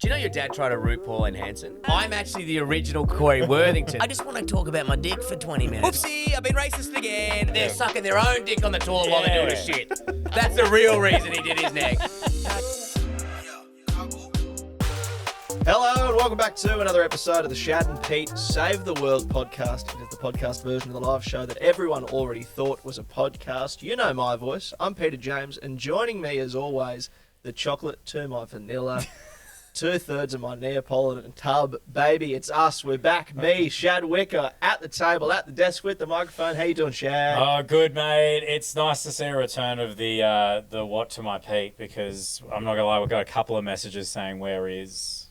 Do you know your dad tried to root Pauline Hanson? I'm actually the original Corey Worthington. I just want to talk about my dick for 20 minutes. Oopsie, I've been racist again. They're sucking their own dick on the toilet while they're doing this shit. That's the real reason he did his neck. Hello and welcome back to another episode of the Shad and Pete Save the World podcast. It is the podcast version of the live show that everyone already thought was a podcast. You know my voice. I'm Peter James, and joining me as always, the chocolate to my vanilla, 2/3 of my Neapolitan tub. Baby, it's us. We're back. Me, Shad Wicker, at the table, at the desk with the microphone. How you doing, Shad? Oh, good, mate. It's nice to see a return of the what to my Pete, because I'm not going to lie, we've got a couple of messages saying where is...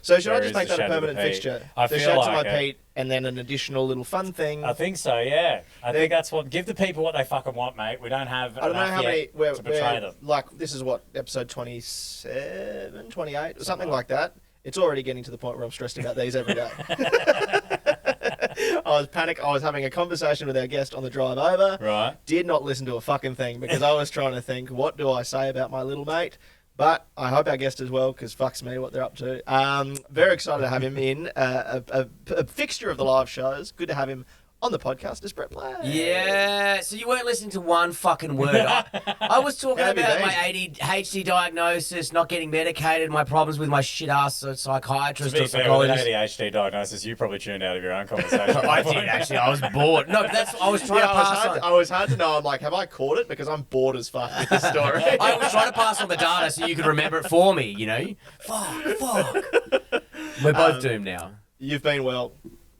So should I just make that a permanent fixture? I the feel Shad like to my it. Pete, and then an additional little fun thing. I think so, yeah. I think that's what... Give the people what they fucking want, mate. We don't have I don't know how many... to betray them. Like, this is what, episode 27, 28, or something like that. It's already getting to the point where I'm stressed about these every day. I was panicked. I was having a conversation with our guest on the drive over. Right. Did not listen to a fucking thing because I was trying to think, what do I say about my little mate? But I hope our guest as well, because fucks me what they're up to. Very excited to have him in. A fixture of the live shows. Good to have him on the podcast as Brett Blake. Yeah, so you weren't listening to one fucking word. I was talking How have you about been? my ADHD diagnosis, not getting medicated, my problems with my shit-ass psychiatrist To or be fair, with psychologist. ADHD diagnosis, you probably tuned out of your own conversation. I did, actually. I was bored. No, but that's I was trying to pass on. I was hard to know. I'm like, have I caught it? Because I'm bored as fuck with this story. I was trying to pass on the data so you could remember it for me, you know? Fuck. We're both doomed now. You've been well,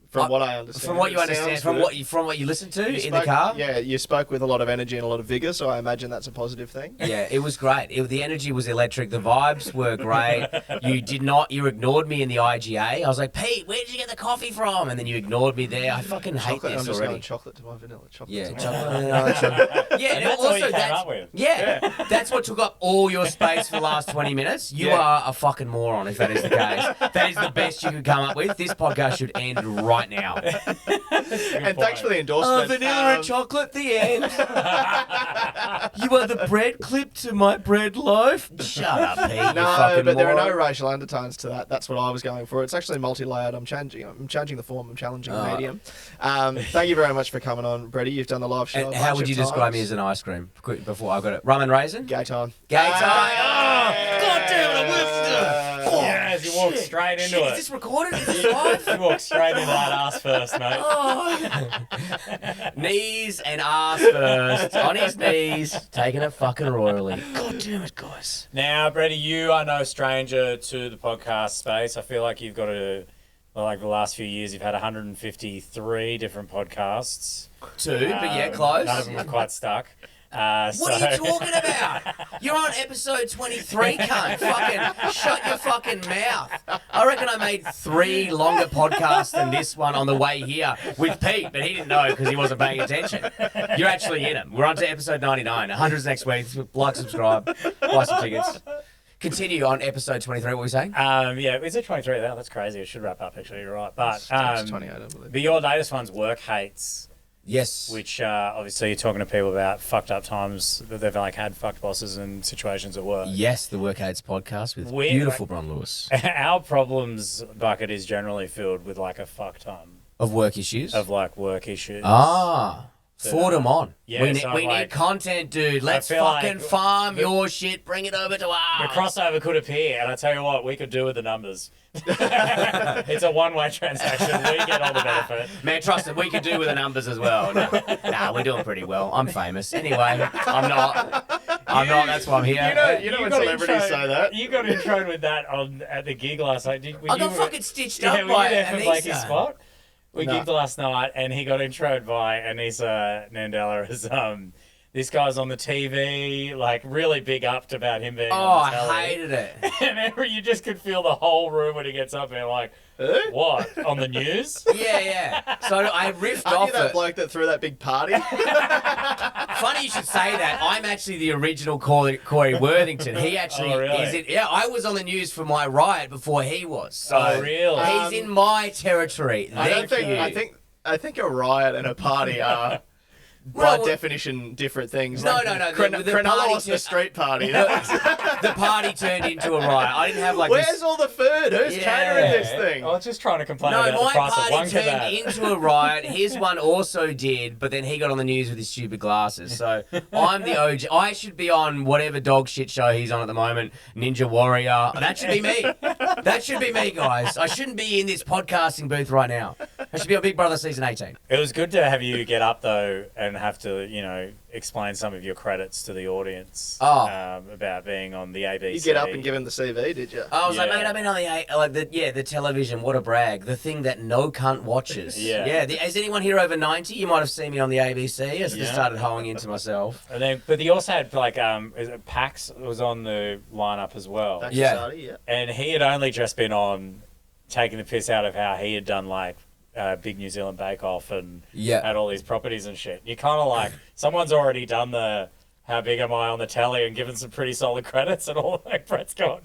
from what I understand. From what you It understand, sounds from good. what you listened to You in the spoke- car? Yeah, you spoke with a lot of energy and a lot of vigour, so I imagine that's a positive thing. Yeah, it was great. The energy was electric. The vibes were great. You ignored me in the IGA. I was like, Pete, where did you get the coffee from? And then you ignored me there. I fucking hate Chocolate, I'm this just already. going chocolate to my vanilla. Chocolate Yeah, to my chocolate. Yeah, And that's all you came up with. Yeah, that's what took up all your space for the last 20 minutes. You Yeah. are a fucking moron if that is the case. That is the best you could come up with. This podcast should end right now. And thanks for the endorsement. Vanilla and chocolate, the end. You are the bread clip to my bread loaf. Shut up, Pete. you No, fucking but there are no moron. racial undertones to that. That's what I was going for. It's actually multi-layered. I'm changing the form. I'm challenging the medium. Thank you very much for coming on, Brady. You've done the live show. And how would you describe me as an ice cream? Quick, before I got it. Rum and raisin? Gay time. Gay time. Oh, God damn it, I whiffed it. Oh, Yes, you walked straight into shit, it. Is this recorded? Is this live? You walked straight into that ass first, mate. Oh. Knees and ass first. On his knees. Taking it fucking royally. God damn it, guys. Now, Brady, you are no stranger to the podcast space. I feel like you've got like the last few years, you've had 153 different podcasts. Two, but yeah, close. None of them have quite stuck. What are you talking about? You're on episode 23, cunt. Fucking shut your fucking mouth. I reckon I made 3 longer podcasts than this one on the way here with Pete, but he didn't know because he wasn't paying attention. You're actually in them. We're on to episode 99. 100's next week. Like, subscribe, buy some tickets. Continue on episode 23. What were you saying? Yeah, is it 23? That's crazy. It should wrap up, actually. You're right. But, It's 28, I believe. but your latest one's Work Hates, Yes. which obviously you're talking to people about fucked up times that they've like had fucked bosses and situations at work. Yes, the Work Aids podcast with We're- beautiful Bron Lewis. Our problems bucket is generally filled with like a fuck ton Of work issues? of like work issues. Ah. Forward them on. Yeah, we so we like- need content, dude. Let's feel like fucking farm the- your shit. Bring it over to The us. crossover could appear, and I tell you what, we could do with the numbers. It's a one-way transaction. We get all the benefit. Man, trust it. We could do with the numbers as well. Nah, we're doing pretty well. I'm famous. Anyway, I'm not. That's why I'm here. You know when got celebrities introed- say that? You got introed with that at the gig last night. I got fucking stitched Yeah, up were you by there for Blakey's Anissa. spot? We No. gigged last night, and he got introed by Anissa Nandela as this guy's on the TV, like really big upped about him being Oh, on the I telly. hated it. And you just could feel the whole room when he gets up there, like, what, on the news? Yeah. So I riffed Aren't off you that it. bloke that threw that big party? Funny you should say that. I'm actually the original Corey Worthington. He actually Oh, really? is it. Yeah, I was on the news for my riot before he was. So Oh, really? he's in my territory. I Thank you. think a riot and a party are by definition, different things. No. The Cronulla party wasn't a street party. the party turned into a riot. I didn't have like Where's all the food? Who's catering this thing? I was just trying to complain No, about the my price of party one turned kebab. into a riot. His one also did, but then he got on the news with his stupid glasses. So I'm the OG. I should be on whatever dog shit show he's on at the moment, Ninja Warrior. That should be me. That should be me, guys. I shouldn't be in this podcasting booth right now. I should be on Big Brother season 18. It was good to have you get up though and have to, explain some of your credits to the audience about being on the ABC. You get up and give him the CV, did you? I was like, mate, I've been on the television. What a brag. The thing that no cunt watches. Yeah. Is anyone here over 90? You might have seen me on the ABC. I just started hoeing into myself. And then, but he also had Pax was on the lineup as well. Yeah. And he had only just been on taking the piss out of how he had done Big New Zealand Bake Off and had all these properties and shit. You kind of someone's already done the how big am I on the telly and given some pretty solid credits and all Brett's going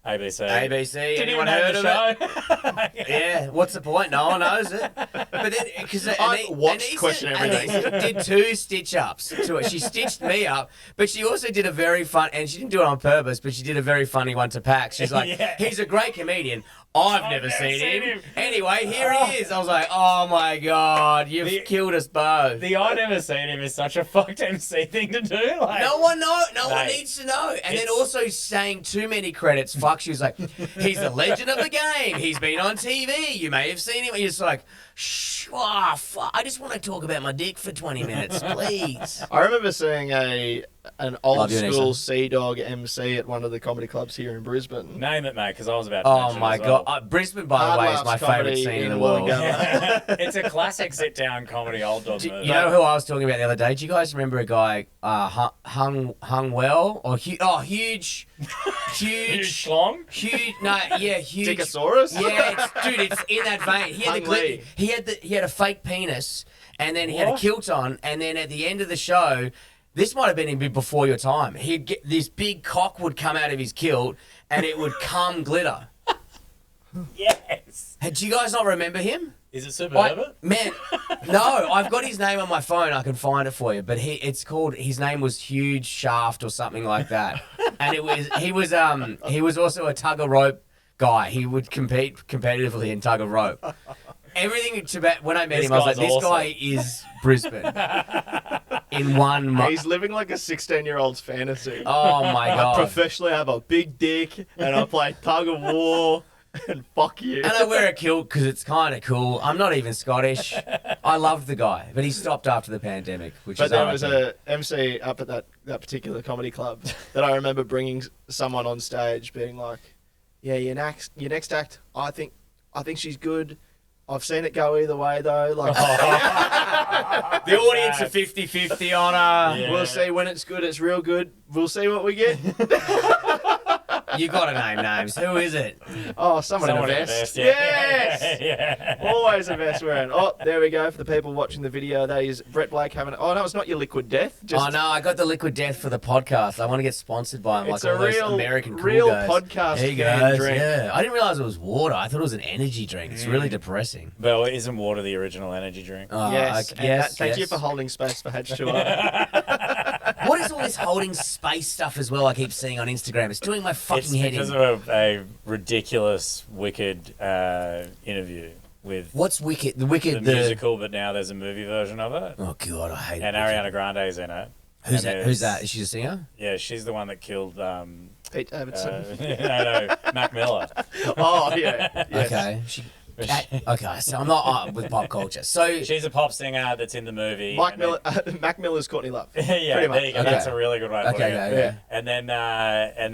ABC. Did anyone heard of it? Yeah, what's the point? No one knows it. But then, because I watched Question Everything. did 2 stitch-ups to it. She stitched me up, but she also did a very fun, and she didn't do it on purpose, but she did a very funny one to Pax. She's like, he's a great comedian. I've never seen him. Anyway, here he is. I was like, oh my God, you've killed us both. The I've never seen him is such a fucked MC thing to do. No one needs to know. And then also saying too many credits. Fuck, she was like, he's the legend of the game. He's been on TV. You may have seen him. And you're just like, shh, fuck. I just want to talk about my dick for 20 minutes, please. I remember seeing an old school Sea Dog MC at one of the comedy clubs here in Brisbane. Name it, mate, because I was about to Oh my God. Brisbane, by the way, is my favourite scene in the world. It's a classic sit-down comedy old dog movie. You know who I was talking about the other day? Do you guys remember a guy, Hung Well? Or huge... Huge schlong? Huge... Dickosaurus? Yeah, it's in that vein. He had a fake penis, and then he had a kilt on, and then at the end of the show... This might have been even before your time. He'd get this big cock would come out of his kilt, and it would come glitter. Yes. Do you guys not remember him? Is it Super Herbert? Man, no. I've got his name on my phone. I can find it for you. But his name was Huge Shaft or something like that. And he was also a tug of rope guy. He would compete competitively in tug of rope. Everything when I met him, I was like, this guy is Brisbane. In one month. He's living like a 16-year-old's fantasy. Oh my God. I professionally have a big dick and I play tug of war and fuck you. And I wear a kilt because it's kind of cool. I'm not even Scottish. I loved the guy, but he stopped after the pandemic. But there was a MC up at that particular comedy club that I remember bringing someone on stage being like, yeah, your next act, I think she's good. I've seen it go either way, though. The audience are 50-50 on her. Yeah. We'll see when it's good. It's real good. We'll see what we get. You got to name names. Who is it? Oh, someone in a vest. Yes! Yeah. Always a vest wearing. Oh, there we go. For the people watching the video, that is Brett Blake having... Oh, no, it's not your Liquid Death. Oh, no, I got the Liquid Death for the podcast. I want to get sponsored by them. It's like a all those real, American cool real guys. podcast drink. Yeah. I didn't realise it was water. I thought it was an energy drink. It's really depressing. Well, isn't water the original energy drink? Yes. Thank you for holding space for H2O. What is all this holding space stuff as well I keep seeing on Instagram? It's doing my fucking head in. It's because of a ridiculous Wicked interview with... What's Wicked? The musical, but now there's a movie version of it. Oh, God, I hate it. And Ariana Grande's in it. Who's that? Is she a singer? Yeah, she's the one that killed... Pete Davidson. No, Mac Miller. Oh, yeah. Yes. Okay. Okay, so I'm not with pop culture. So she's a pop singer that's in the movie. Mac Miller's Courtney Love. Yeah, there you go. Okay. That's a really good way of putting it. Yeah. And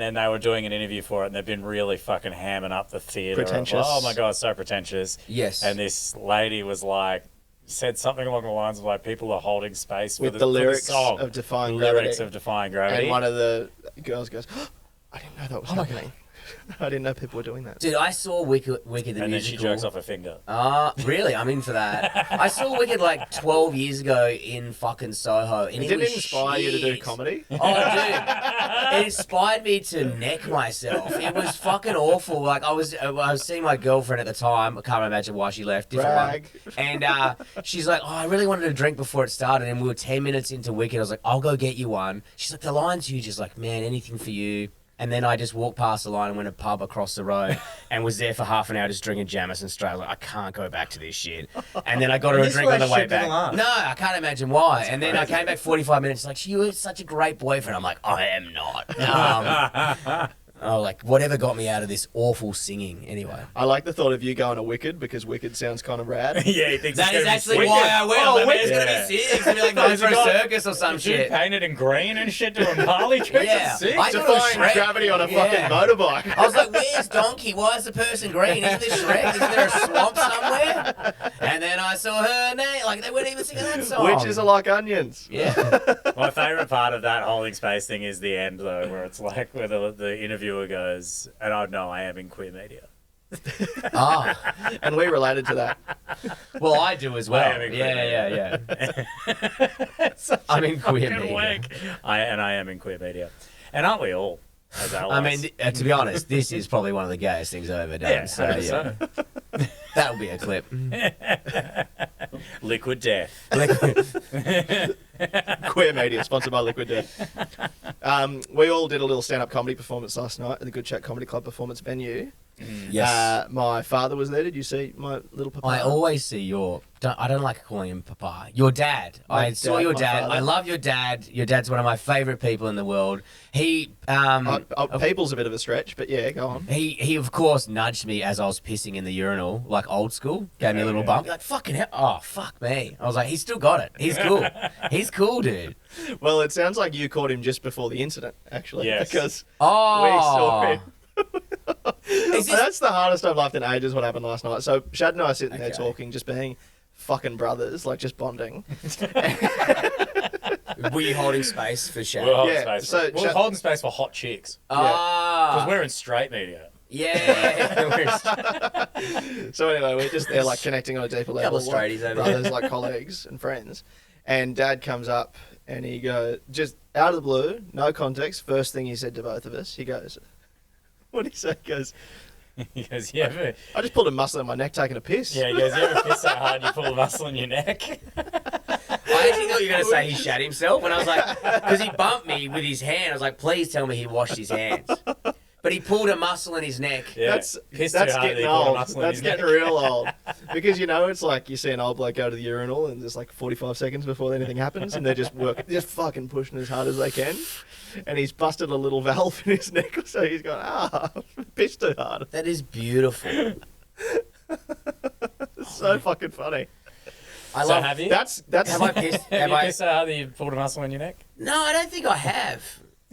then they were doing an interview for it, and they've been really fucking hamming up the theatre. Pretentious. Oh my God, so pretentious. Yes. And this lady was like, said something along the lines of like, people are holding space with for the lyrics for the song. of Defying the Gravity. lyrics of Defying Gravity. And one of the girls goes, I didn't know that was happening. I didn't know people were doing that. Dude, I saw Wicked the musical. And then she jerks off her finger. Really? I'm in for that. I saw Wicked like 12 years ago in fucking Soho. And Didn't it inspire you to do comedy? Oh, dude. It inspired me to neck myself. It was fucking awful. Like, I was seeing my girlfriend at the time. I can't imagine why she left. Brag. And she's like, oh, I really wanted a drink before it started. And we were 10 minutes into Wicked. I was like, I'll go get you one. She's like, the line's huge. Just like, man, anything for you. And then I just walked past the line and went to a pub across the road and was there for half an hour just drinking Jameson straight. I was like, I can't go back to this shit. And then I got her a drink on the way back. No, I can't imagine why. And then I came back 45 minutes like, you were such a great boyfriend. I'm like, I am not. Oh, like, whatever got me out of this awful singing, anyway. I like the thought of you going to Wicked because Wicked sounds kind of rad. Yeah, he thinks that is actually why I went. Oh, Wicked's going to be sick. It's going to be like Nitro Circus or some shit. Painted in green and shit doing Harley tricks. Yeah. I defying gravity on a fucking motorbike. I was like, where's Donkey? Why is the person green? Isn't this Shrek? Isn't there a swamp somewhere? And then I saw her name. Like, they weren't even singing that song. Witches are like onions. Yeah. My favourite part of that holding space thing is the end, though, where it's like, where the interviewer goes, and I know I am in queer media. And we related to that. Well, I do as well. Yeah. I'm in queer media. I am in queer media. And aren't we all? As I mean, to be honest, this is probably one of the gayest things I've ever done. Yeah, so. That'll be a clip. Liquid Death. Queer Media, sponsored by Liquid Death. We all did a little stand-up comedy performance last night at the Good Chat Comedy Club performance venue. Yes. My father was there. Did you see my little papa? I always see your... I don't like calling him papa. Your dad. I saw your dad. I love your dad. Your dad's one of my favourite people in the world. He... people's a bit of a stretch, but yeah, go on. He of course nudged me as I was pissing in the urinal, like old school. Gave me a little bump. Like, fucking hell. Oh, fuck me. I was like, he's still got it. He's cool. He's cool, dude. Well, it sounds like you caught him just before the incident, actually. Yes. Because we saw him. That's the hardest I've laughed in ages, what happened last night. So Shad and I are sitting there talking, just being fucking brothers, like just bonding. Were you holding space for Shad? We're holding space for hot chicks. Because we're in straight media. Yeah. So anyway, we're just there like connecting on a deeper level. Couple of straighties over brothers, there. like colleagues and friends. And Dad comes up and he goes, just out of the blue, no context, first thing he said to both of us, he goes, what did he say? He goes, yeah. I just pulled a muscle in my neck taking a piss. Yeah, he goes, you ever piss so hard you pull a muscle in your neck? I actually thought you were going to say he shat himself, and I was like, because he bumped me with his hand, I was like, please tell me he washed his hands. But he pulled a muscle in his neck. Yeah. That's getting old. That's getting real old. Because, you know, it's like you see an old bloke go to the urinal and there's like 45 seconds before anything happens and they're just just fucking pushing as hard as they can. And he's busted a little valve in his neck, so he's gone, pissed too hard. That is beautiful. It's so fucking funny. Have you? That's have I pissed? Have you pissed so hard that you pulled a muscle in your neck? No, I don't think I have.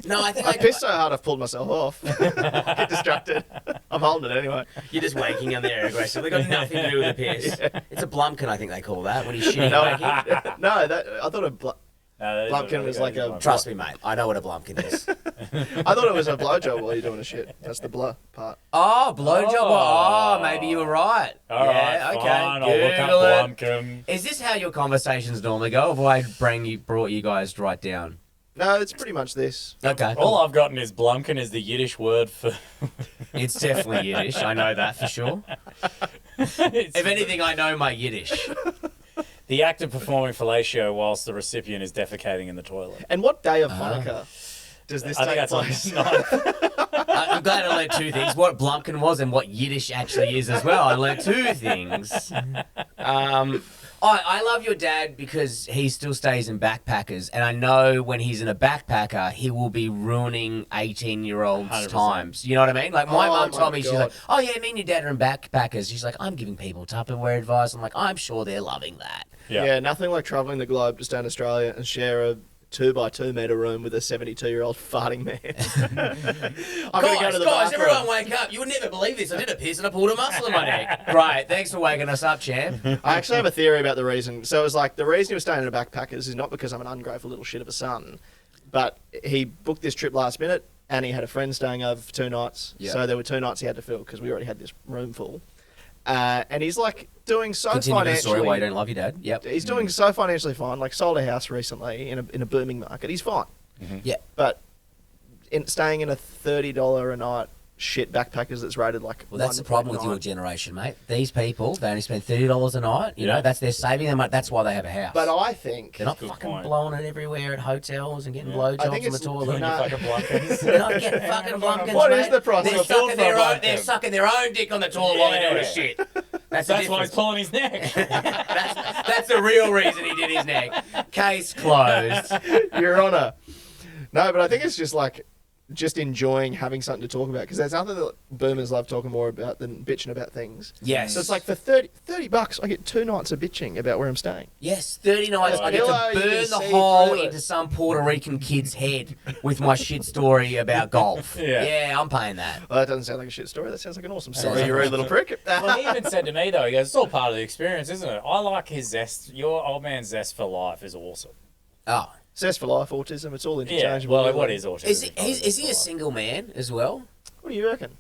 No, I think I pissed so hard I've pulled myself off. Get distracted. I'm holding it anyway. You're just waking on there aggressively. Got nothing to do with the piss. Yeah. It's a blumpkin, I think they call that, when he's shitting waking. I thought blumpkin was like a... Trust me, mate. I know what a blumpkin is. I thought it was a blowjob while you're doing a shit. That's the blow part. Oh, blowjob. Oh, maybe you were right. All right, okay. Fine. I'll look up blumpkin. Is this how your conversations normally go? Or have I brought you guys right down? No, it's pretty much this. Okay. All I've gotten is blumpkin is the Yiddish word for... It's definitely Yiddish. I know that for sure. If anything, I know my Yiddish. The act of performing fellatio whilst the recipient is defecating in the toilet. And what day of Hanukkah does this take place? I'm glad I learned two things. What blumpkin was and what Yiddish actually is as well. I learned two things. I love your dad because he still stays in backpackers, and I know when he's in a backpacker, he will be ruining 18-year-olds' 100%. times. You know what I mean? Like, my mum told me, God. she's like, oh, yeah, me and your dad are in backpackers. She's like, I'm giving people Tupperware advice. I'm like, I'm sure they're loving that. Yeah, nothing like travelling the globe to stay in Australia and share a 2x2 metre room with a 72-year-old farting man. Guys, everyone wake up. You would never believe this. I did a piss and I pulled a muscle in my neck. Great, thanks for waking us up, champ. I actually have a theory about the reason. So it was like, the reason he was staying in a backpackers is not because I'm an ungrateful little shit of a son, but he booked this trip last minute. and he had a friend staying over for 2 nights. Yeah. So there were 2 nights he had to fill because we already had this room full. And he's like doing so Continue the financially. story why you don't love your dad. Yep. He's doing so financially fine. Like sold a house recently in a booming market. He's fine. Yeah. But staying in a $30 a night shit backpackers that's rated like. Well, that's the problem with your generation, mate. These people, they only spend $30 a night. You know, they're saving their money. That's why they have a house. But I think they're not Good fucking point. blowing it everywhere at hotels and getting I blowjobs think on the it's- toilet. no. Fucking blunkers. They're not getting fucking blumpkins, What mate. is the price They're of a sucking, bill for their a own, blumpkin? they're sucking their own dick on the toilet while they're doing shit. That's That's why he's pulling his neck. That's the real reason he did his neck. Case closed. Your Honour. No, but I think it's just like just enjoying having something to talk about because there's nothing that boomers love talking more about than bitching about things. Yes. So it's like for $30, I get 2 nights of bitching about where I'm staying. Yes, 30 nights. I get Pillow, to you burn can the see hole through it. into some Puerto Rican kid's head with my shit story about golf. Yeah. I'm paying that. Well, that doesn't sound like a shit story. That sounds like an awesome story. Yeah. You rude little prick. Well, he even said to me though, he goes, "It's all part of the experience, isn't it?" I like his zest. Your old man's zest for life is awesome. Oh. Zest for life, autism, it's all Yeah. interchangeable. Well, really. what is autism? Is he a single man as well? What do you reckon?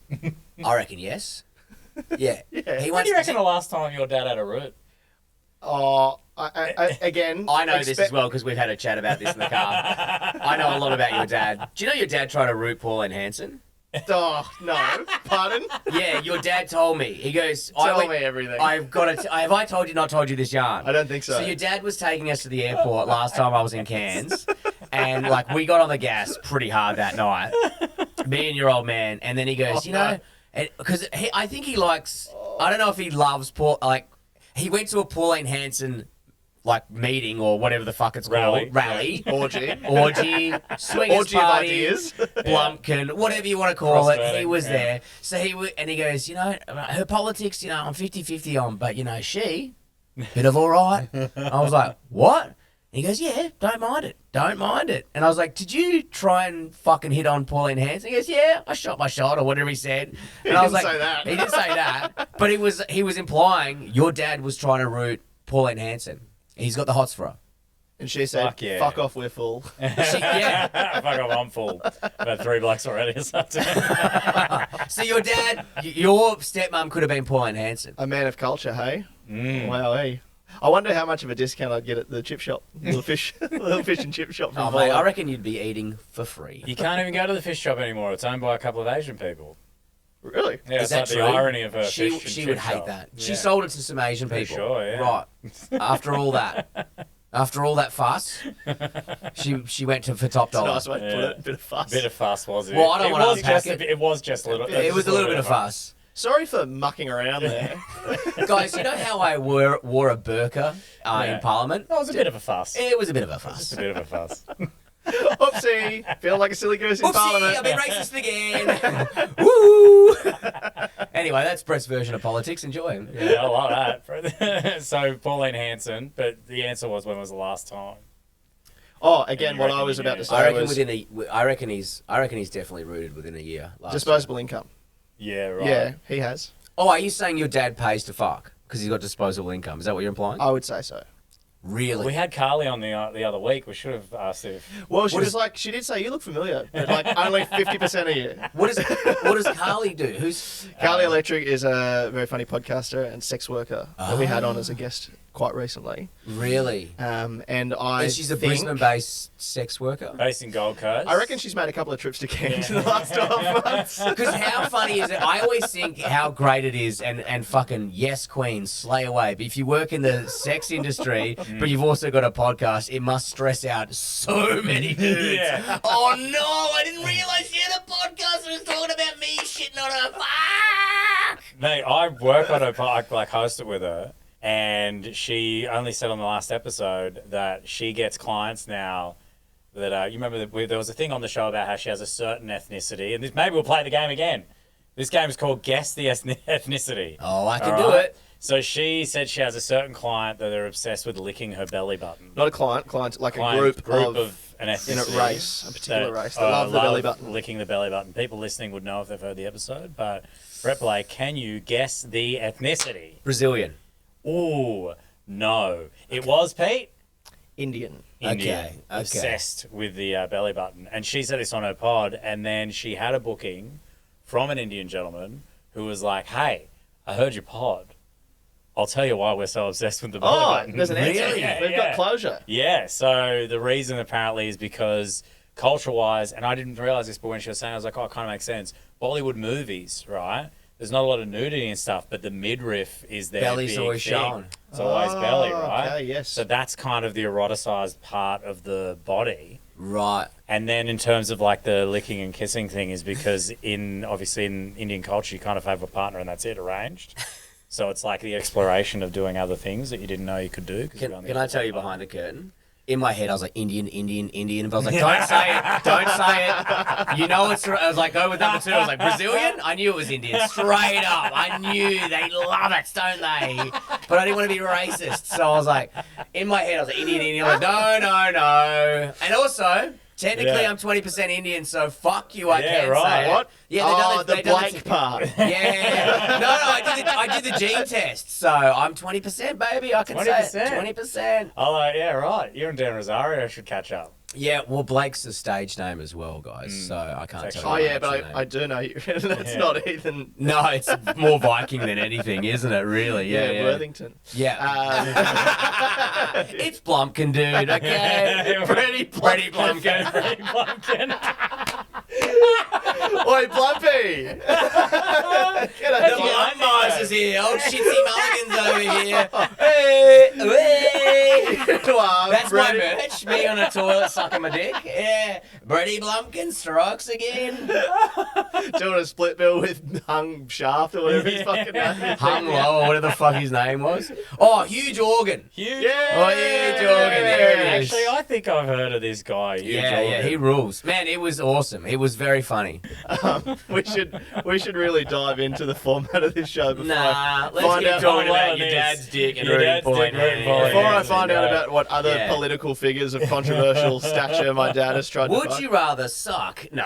I reckon yes. Yeah. Yeah. He When do you reckon the last time your dad had a root? Oh, again. I know this as well because we've had a chat about this in the car. I know a lot about your dad. Do you know your dad tried to root Pauline Hanson? Oh, no. Pardon? Yeah, your dad told me. He goes, Tell me everything. I've got to. Have I told you? Not told you this yarn? I don't think so. So your dad was taking us to the airport last time I was in Cairns, and like we got on the gas pretty hard that night. Me and your old man, and then he goes, because I think he likes. I don't know if he loves Paul. Like he went to a Pauline Hanson like meeting or whatever the fuck it's called, rally, Orgy. swingers Orgy of party, ideas. Blumpkin, whatever you want to call it. He Cross-burning, was yeah. there. So and he goes, her politics, I'm 50-50 on, but she, bit of all right. I was like, what? And he goes, yeah, don't mind it. And I was like, did you try and fucking hit on Pauline Hanson? He goes, yeah, I shot my shot or whatever he said. And I was didn't like, say that. He didn't say that. But he was implying your dad was trying to root Pauline Hanson. He's got the hots for her. And she said, Fuck yeah. fuck off, we're full. Yeah. Fuck off, I'm full. About 3 blocks already or something. So your dad, your stepmom could have been Pauline Hanson. A man of culture, hey? Mm. Wow, hey. I wonder how much of a discount I'd get at the chip shop. Little fish and chip shop from Oh, mate, Pauline. I reckon you'd be eating for free. You can't even go to the fish shop anymore. It's owned by a couple of Asian people. Really? Yeah, Is it's that like true? the irony of her She fish and would chip hate shop. that. Yeah. She sold it to some Asian Pretty people. sure, yeah. Right. After all that fuss, she went for top It's a dollar. nice way to put Yeah. it. Bit of fuss. Bit of fuss, was it? Well, I don't It wanna was unpack just it. It was just a little. It was a little bit of fuss. Sorry for mucking around there. Guys, you know how I wore a burqa Yeah. in Parliament? That was a bit of a fuss. It was a bit of a Just fuss. a bit of a fuss. Oopsie. Feeling like a silly goose in Oopsie, Parliament. I've been racist again. Woo! Anyway, that's Brett's version of politics. Enjoy. Yeah, I like that. So Pauline Hanson, but the answer was when was the last time? Oh, again, You what reckon I was you about knew? to say I reckon was I reckon he's definitely rooted within a year. last disposable income. Yeah, right. Yeah, he has. year. Oh, are you saying your dad pays to fuck because he's got disposable income? Is that what you're implying? I would say so. Really? We had Carly on the other week. We should have asked if. Well, she What was is- like, she did say, you look familiar, but like only 50% of you. What does Carly do? Who's Carly Electric is a very funny podcaster and sex worker that we had on as a guest quite recently. really? And I And she's a think, Brisbane-based sex worker. Based in Gold Coast. I reckon she's made a couple of trips to Cairns in the last 12 months. Because how funny is it? I always think how great it is, and fucking yes, queen, slay away. But if you work in the sex industry, but you've also got a podcast, it must stress out so many dudes. Yeah. Oh no, I didn't realize she had a podcast that was talking about me shitting on her. Fuck! Mate, I work on her, like host it with her, and she only said on the last episode that she gets clients now that, you remember that there was a thing on the show about how she has a certain ethnicity, and maybe we'll play the game again. This game is called Guess the Ethnicity. Oh, I can All do right? it. So she said she has a certain client that they're obsessed with licking her belly button. Not a client, like Client, a group of of an in ethnicity. a race, a particular race. They uh, love the belly button. Licking the belly button. People listening would know if they've heard the episode, but Brett Blake, can you guess the ethnicity? Brazilian. Ooh, no. It was Pete? Indian. Indian, Okay. obsessed with the belly button. And she said this on her pod, and then she had a booking from an Indian gentleman who was like, hey, I heard your pod. I'll tell you why we're so obsessed with the belly button. There's an answer. Really? Yeah, We've got closure. Yeah, so the reason apparently is because culture-wise, and I didn't realise this, but when she was saying, I was like, oh, it kind of makes sense. Bollywood movies, right? There's not a lot of nudity and stuff, but the midriff is their Belly's big always thing. shown. It's always belly, right? Okay, yes. So that's kind of the eroticized part of the body. Right. And then in terms of like the licking and kissing thing is because obviously in Indian culture, you kind of have a partner and that's it, arranged. So it's like the exploration of doing other things that you didn't know you could do. Can I tell you behind the curtain? In my head, I was like, Indian. But I was like, don't say it. Don't say it. You know it's... I was like, go with number 2. I was like, Brazilian? I knew it was Indian. Straight up. I knew. They love it, don't they? But I didn't want to be racist. So I was like, in my head, I was like, Indian. I was like, no. And also... Technically, I'm 20% Indian, so fuck you. I can't say it. What? Yeah, the Blake part. Yeah. No, I did the gene test, so I'm 20%, baby. I can say it. 20%. Oh, yeah, right. You and Dan Rosario should catch up. Yeah, well, Blake's the stage name as well, guys, so I can't tell you. Oh, yeah, but I do know you. That's not even... No, it's more Viking than anything, isn't it, really? Yeah. Worthington. Yeah. It's Blumpkin, dude, okay? Pretty Blumpkin. Oi, Blumpy! The Blumpmars is here. Old Shitsy Mulligan's over here. Hey! That's my merch. Me on a toilet sucking my dick. Yeah. Brady Blumpkin strikes again. Doing a split bill with Hung Shaft or whatever his fucking name is. Hung Low or whatever the fuck his name was. Oh, Huge Organ. Huge. Yeah. Oh, Huge Organ. There it is. Actually, I think I've heard of this guy. Huge Organ. He rules. Man, it was awesome. It was very funny. We should really dive into the format of this show before Nah, let's find keep out talking what about it your is. dad's dick and Your rooting dad's point. dick, rooting point. Before I Yeah, find out about what other Yeah. political figures of controversial stature my dad has tried to Would fuck. you rather suck? No.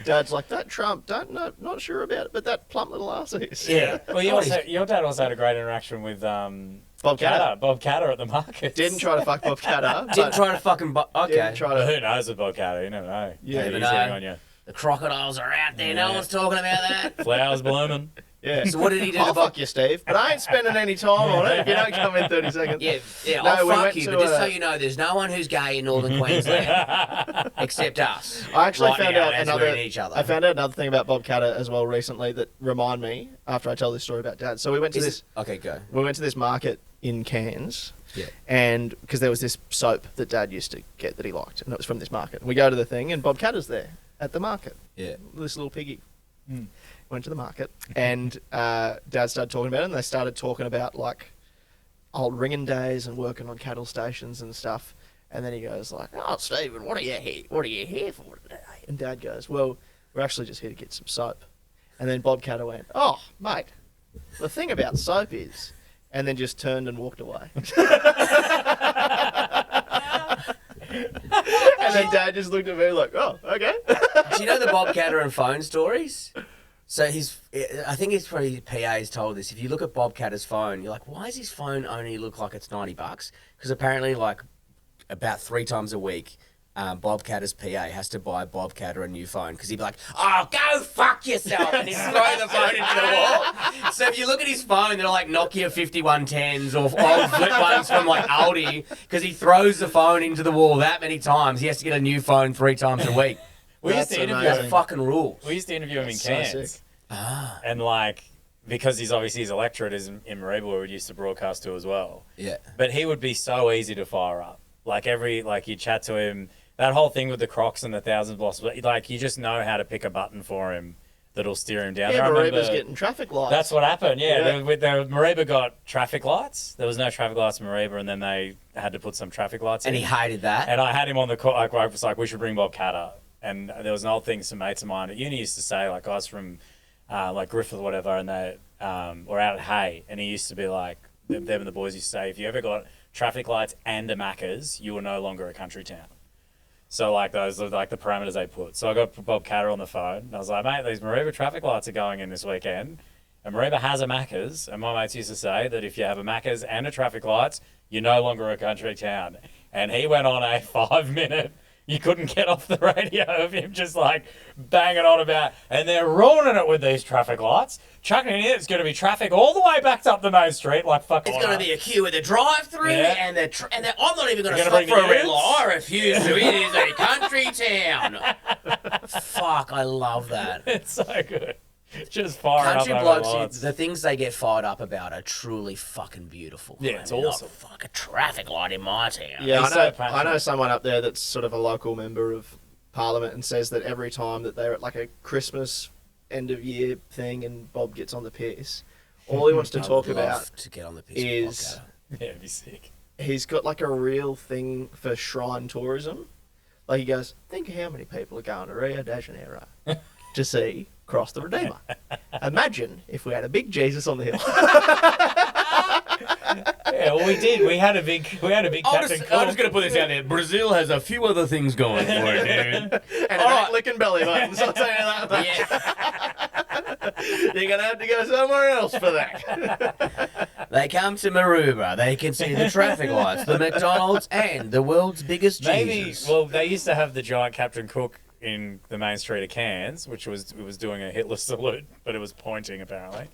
Dad's like, that Trump, not sure about it, but that plump little ass of his. Yeah. Well, your dad also had a great interaction with Bob Catter. Bob Catter at the market. Didn't try to fuck Bob Catter. Didn't try to fucking... Okay. Didn't try to... Who knows with Bob Catter? You never know. Yeah, Maybe you he's know. hitting on you. The crocodiles are out there. No Yeah. one's talking about that. Flowers blooming. Yeah. So what did he do I'll to Bob? fuck you, Steve. But I ain't spending any time on it if you don't come in 30 seconds. Yeah, No, I'll we fuck went you, to but just a- so you know, there's no one who's gay in northern Queensland except us. I actually Right found now, out as another. we're in each other. I found out another thing about Bob Catter as well recently that remind me after I tell this story about Dad. So we went to this. Okay, go. We went to this market in Cairns. Yeah. And because there was this soap that Dad used to get that he liked, and it was from this market. And we go to the thing, and Bob Catter's there at the market. Yeah. This little piggy. Went to the market, and Dad started talking about it, and they started talking about like old ringing days and working on cattle stations and stuff. And then he goes like, "Oh, Stephen, what are you here for today?" And Dad goes, "Well, we're actually just here to get some soap." And then Bob Catter went, "Oh, mate, the thing about soap is," and then just turned and walked away. And then Dad just looked at me like, "Oh, okay." Do you know the Bob Catter and phone stories? So I think it's probably his PA's told this. If you look at Bob Catter's phone, you're like, why does his phone only look like it's $90? Because apparently, like, about 3 times a week, Bob Catter's PA has to buy Bob Catter a new phone because he'd be like, "Oh, go fuck yourself," and he'd throw the phone into the wall. So if you look at his phone, they're like Nokia 5110s or old flip ones from like Aldi because he throws the phone into the wall that many times. He has to get a new phone 3 times a week. We used to That's interview amazing. him. Fucking rules. We used to interview him in That's so Cairns. sick. And like, because he's obviously his electorate is in Mareeba where we used to broadcast to as well. Yeah. But he would be so easy to fire up. Like you chat to him, that whole thing with the Crocs and the 1,000 blocks, like you just know how to pick a button for him that'll steer him down. Yeah, I remember- Mareeba's getting traffic lights. That's what happened, yeah. Yeah. Mareeba got traffic lights. There was no traffic lights in Mareeba, and then they had to put some traffic lights And in. he hated that. And I had him on the call. Like, I was like, we should bring Bob Catter. And there was an old thing some mates of mine at uni used to say, like guys from like Griffith or whatever, and they were out at Hay, and he used to be like, them and the boys used to say, if you ever got traffic lights and a Macca's, you were no longer a country town. So like those are like the parameters they put. So I got Bob Catter on the phone, and I was like, mate, these Mareeba traffic lights are going in this weekend. And Mareeba has a Macca's, and my mates used to say that if you have a Macca's and a traffic lights, you're no longer a country town. And he went on a 5-minute, you couldn't get off the radio of him just like banging on about, and they're ruining it with these traffic lights. Chucking it in, it's going to be traffic all the way back up the main street, like fuck. It's going to be a queue at the drive-through, and I'm not even going to They're stop gonna for bring a the red utes? light. I refuse to. It is a country town. Fuck, I love that. It's so good. Just firing Country up blokes, over lights. the things they get fired up about are truly fucking beautiful. Yeah, it's I mean, awesome. oh, fuck, a traffic light in my town. Yeah, He's I know. so passionate. I know someone up there that's sort of a local member of Parliament and says that every time that they're at like a Christmas end of year thing and Bob gets on the piss, all he wants to I talk would about love to get on the piss is Yeah, it'd be sick. he's got like a real thing for shrine tourism. Like he goes, think how many people are going to Rio de Janeiro to see Cross the Redeemer. Imagine if we had a big Jesus on the hill. Yeah, well, we did. We had a big Captain I'm Cook. just going to put this out there. Brazil has a few other things going for it, dude. And it ain't licking belly buttons, I'll tell you that much. Yeah. You're going to have to go somewhere else for that. They come to Maruba. They can see the traffic lights, the McDonald's, and the world's biggest Maybe, Jesus. well, they used to have the giant Captain Cook in the main street of Cairns, which was doing a Hitler salute, but it was pointing apparently.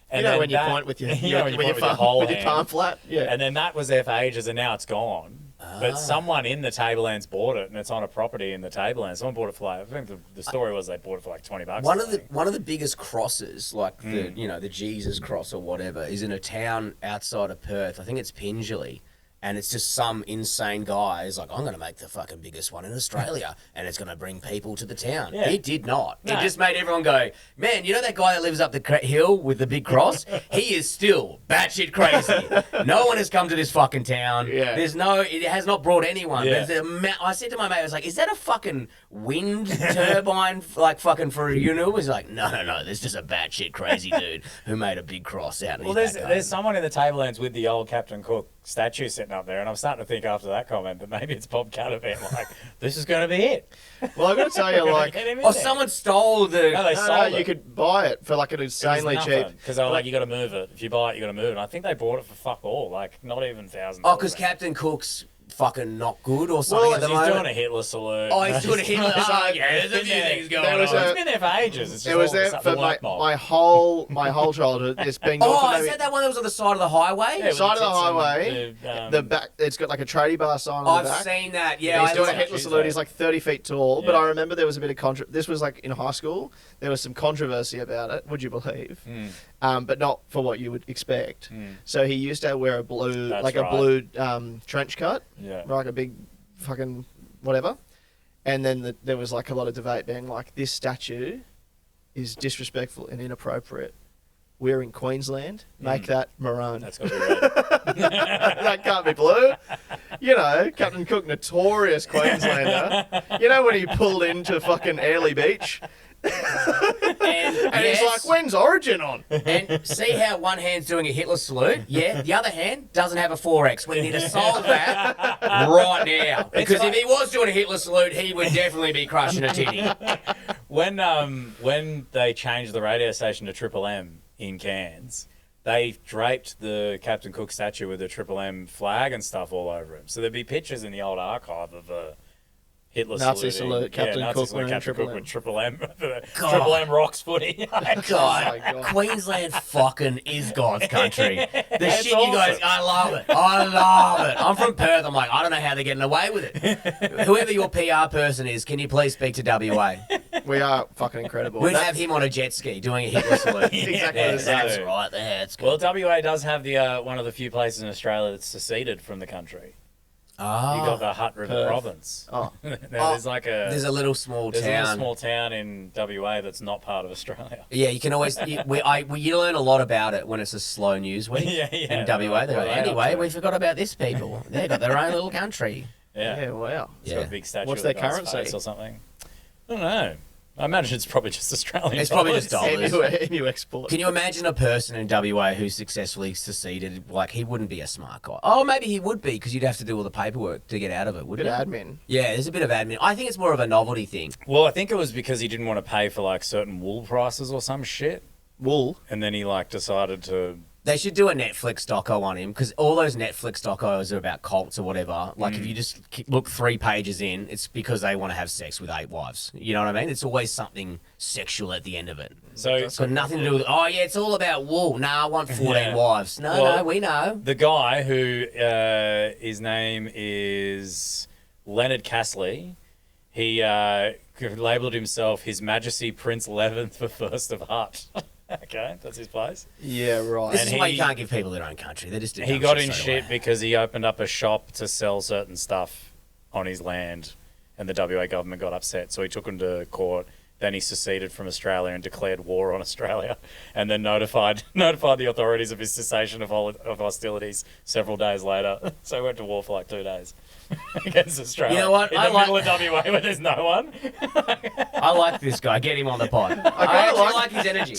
And You know then when you that- point with your, you know when you point with your palm, whole with your palm hand. flat? Yeah. And then that was there for ages, and now it's gone. But someone in the Tablelands bought it, and it's on a property in the Tablelands. Someone bought it for like, I think the story was they bought it for like $20. One of the biggest crosses, like the Jesus cross or whatever, is in a town outside of Perth. I think it's Pingelly. And it's just some insane guy is like, I'm going to make the fucking biggest one in Australia, and it's going to bring people to the town. Yeah. It did not. No. It just made everyone go, man, you know that guy that lives up the hill with the big cross? He is still batshit crazy. No one has come to this fucking town. Yeah. It has not brought anyone. Yeah. I said to my mate, I was like, is that a fucking wind turbine, like fucking for a unit? He's like, no, there's just a batshit crazy dude who made a big cross out in Well, his back garden." there's someone in the Tablelands with the old Captain Cook statue sitting up there, and I'm starting to think after that comment that maybe it's Bob Canavan. Like, this is going to be it. Well, I've got to tell you, like, Get him in Oh, there. someone stole the... No, they no, sold it. you could buy it for like an insanely cheap. Because they were like, you got to move it. If you buy it, you got to move it. And I think they bought it for fuck all, like not even $1,000. Oh, because Captain Cook's fucking not good or something at the he's moment? doing a Hitler salute. Oh, he's doing a Hitler... Oh, yeah, there's a few things going there was on. a- It's been there for ages. It's just It was all there the for work mob. my whole childhood. It's been gone Oh, for is maybe that that one that was on the side of the highway? Yeah, with side of the tits and highway. The back, it's got like a tradie bar sign on I've the back. seen that, yeah. He's I doing a love- Hitler salute. He's like 30 feet tall. But Yeah. I remember there was a bit of this was like in high school. There was some controversy about it. Would you believe? But not for what you would expect. So he used to wear a blue, That's like right. a blue like cut, Yeah. like a big fucking whatever. And then there was like a lot of debate being like, this statue is disrespectful and inappropriate. We're in Queensland. Make that maroon. That's got to be red. That can't be blue. You know, Captain Cook, notorious Queenslander. You know when he pulled into fucking Airlie Beach? And And he's like, when's Origin on? and see how one hand's doing a Hitler salute? Yeah, the other hand doesn't have a 4X. We need to solve that right now. Because if he was doing a Hitler salute, he would definitely be crushing a titty. When they changed the radio station to Triple M in Cairns, they draped the Captain Cook statue with the Triple M flag and stuff all over him. So there'd be pictures in the old archive of Hitler Nazi saluting. salute, Captain Nazi Cook salute, wearing Captain Triple Cook M. with Triple M, Triple M rocks footy. Oh my God, God. Queensland fucking is God's country. The It's shit you guys, awesome. I love it. I love it. I'm from Perth. I'm like, I don't know how they're getting away with it. Whoever your PR person is, can you please speak to WA? We are fucking incredible. We'd have him on a jet ski doing a Hitler salute. Exactly Yeah, the same. that's right. That's good. Well, WA does have the one of the few places in Australia that's seceded from the country. You got the Hutt River Perth. Province. Oh. There's like There's a little small there's a town. little small town in WA that's not part of Australia. Yeah, you can always you learn a lot about it when it's a slow news week Yeah. in WA. They're like, anyway, we forgot about this people. They've got their own little country. Yeah. Wow. It's got a big statue What's of the their guy's currency? face or something. I don't know. I imagine it's probably just Australian. It's probably just dollars. Emu export. Can you imagine a person in WA who successfully seceded? Like, he wouldn't be a smart guy. Oh, maybe he would be, because you'd have to do all the paperwork to get out of it, Bit wouldn't of it? admin. Yeah, there's a bit of admin. I think it's more of a novelty thing. Well, I think it was because he didn't want to pay for like certain wool prices or some shit, Wool. and then he like decided to They should do a Netflix doco on him because all those Netflix docos are about cults or whatever. Like if you just look 3 pages in, it's because they want to have sex with 8 wives. You know what I mean? It's always something sexual at the end of it. So It's got nothing to do with, oh yeah, it's all about wool. Nah, I want 14 wives. No, we know. the guy who his name is Leonard Castley, he labelled himself His Majesty Prince 11th the First of Heart. Okay, that's his place. Yeah, right. This is why you can't give people their own country. They just do He dumb got in straight shit away. because he opened up a shop to sell certain stuff on his land, and the WA government got upset, so he took him to court. Then he seceded from Australia and declared war on Australia, and then notified the authorities of his cessation of hostilities several days later. So he went to war for like 2 days against Australia. You know what? In the middle of WA where there's no one. I like this guy. Get him on the pod. I actually like his energy.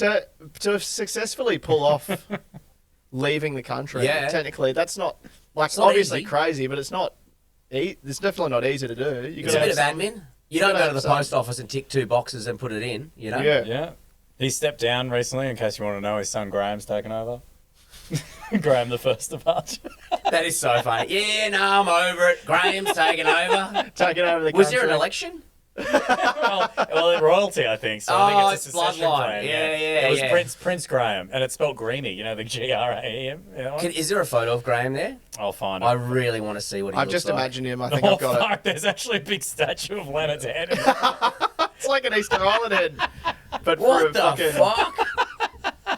To successfully pull off leaving the country, Yeah. technically, that's not, like, not obviously easy. crazy, but it's not, it's definitely not easy to do. You It's a gotta bit of have admin. You don't gotta go to have the some- post office and tick 2 boxes and put it in, you know? Yeah. Yeah. He stepped down recently, in case you want to know. His son Graham's taken over. Graham the First of Heart. That is so funny. Yeah, no, I'm over it. Graham's taking over. Taking over the country. Was there an election? well, royalty, I think. So I think it's a secession bloodline. plan. Yeah, It was yeah. Prince Graham, and it's spelled Greeny. You know, the Graem. You know? Is there a photo of Graham there? I'll find it. I really want to see what he I've looks just like. imagined him. I think Oh I've got fuck! There's actually a big statue of Leonard's head. It's like an Easter Island head, but for What a the fucking... fuck?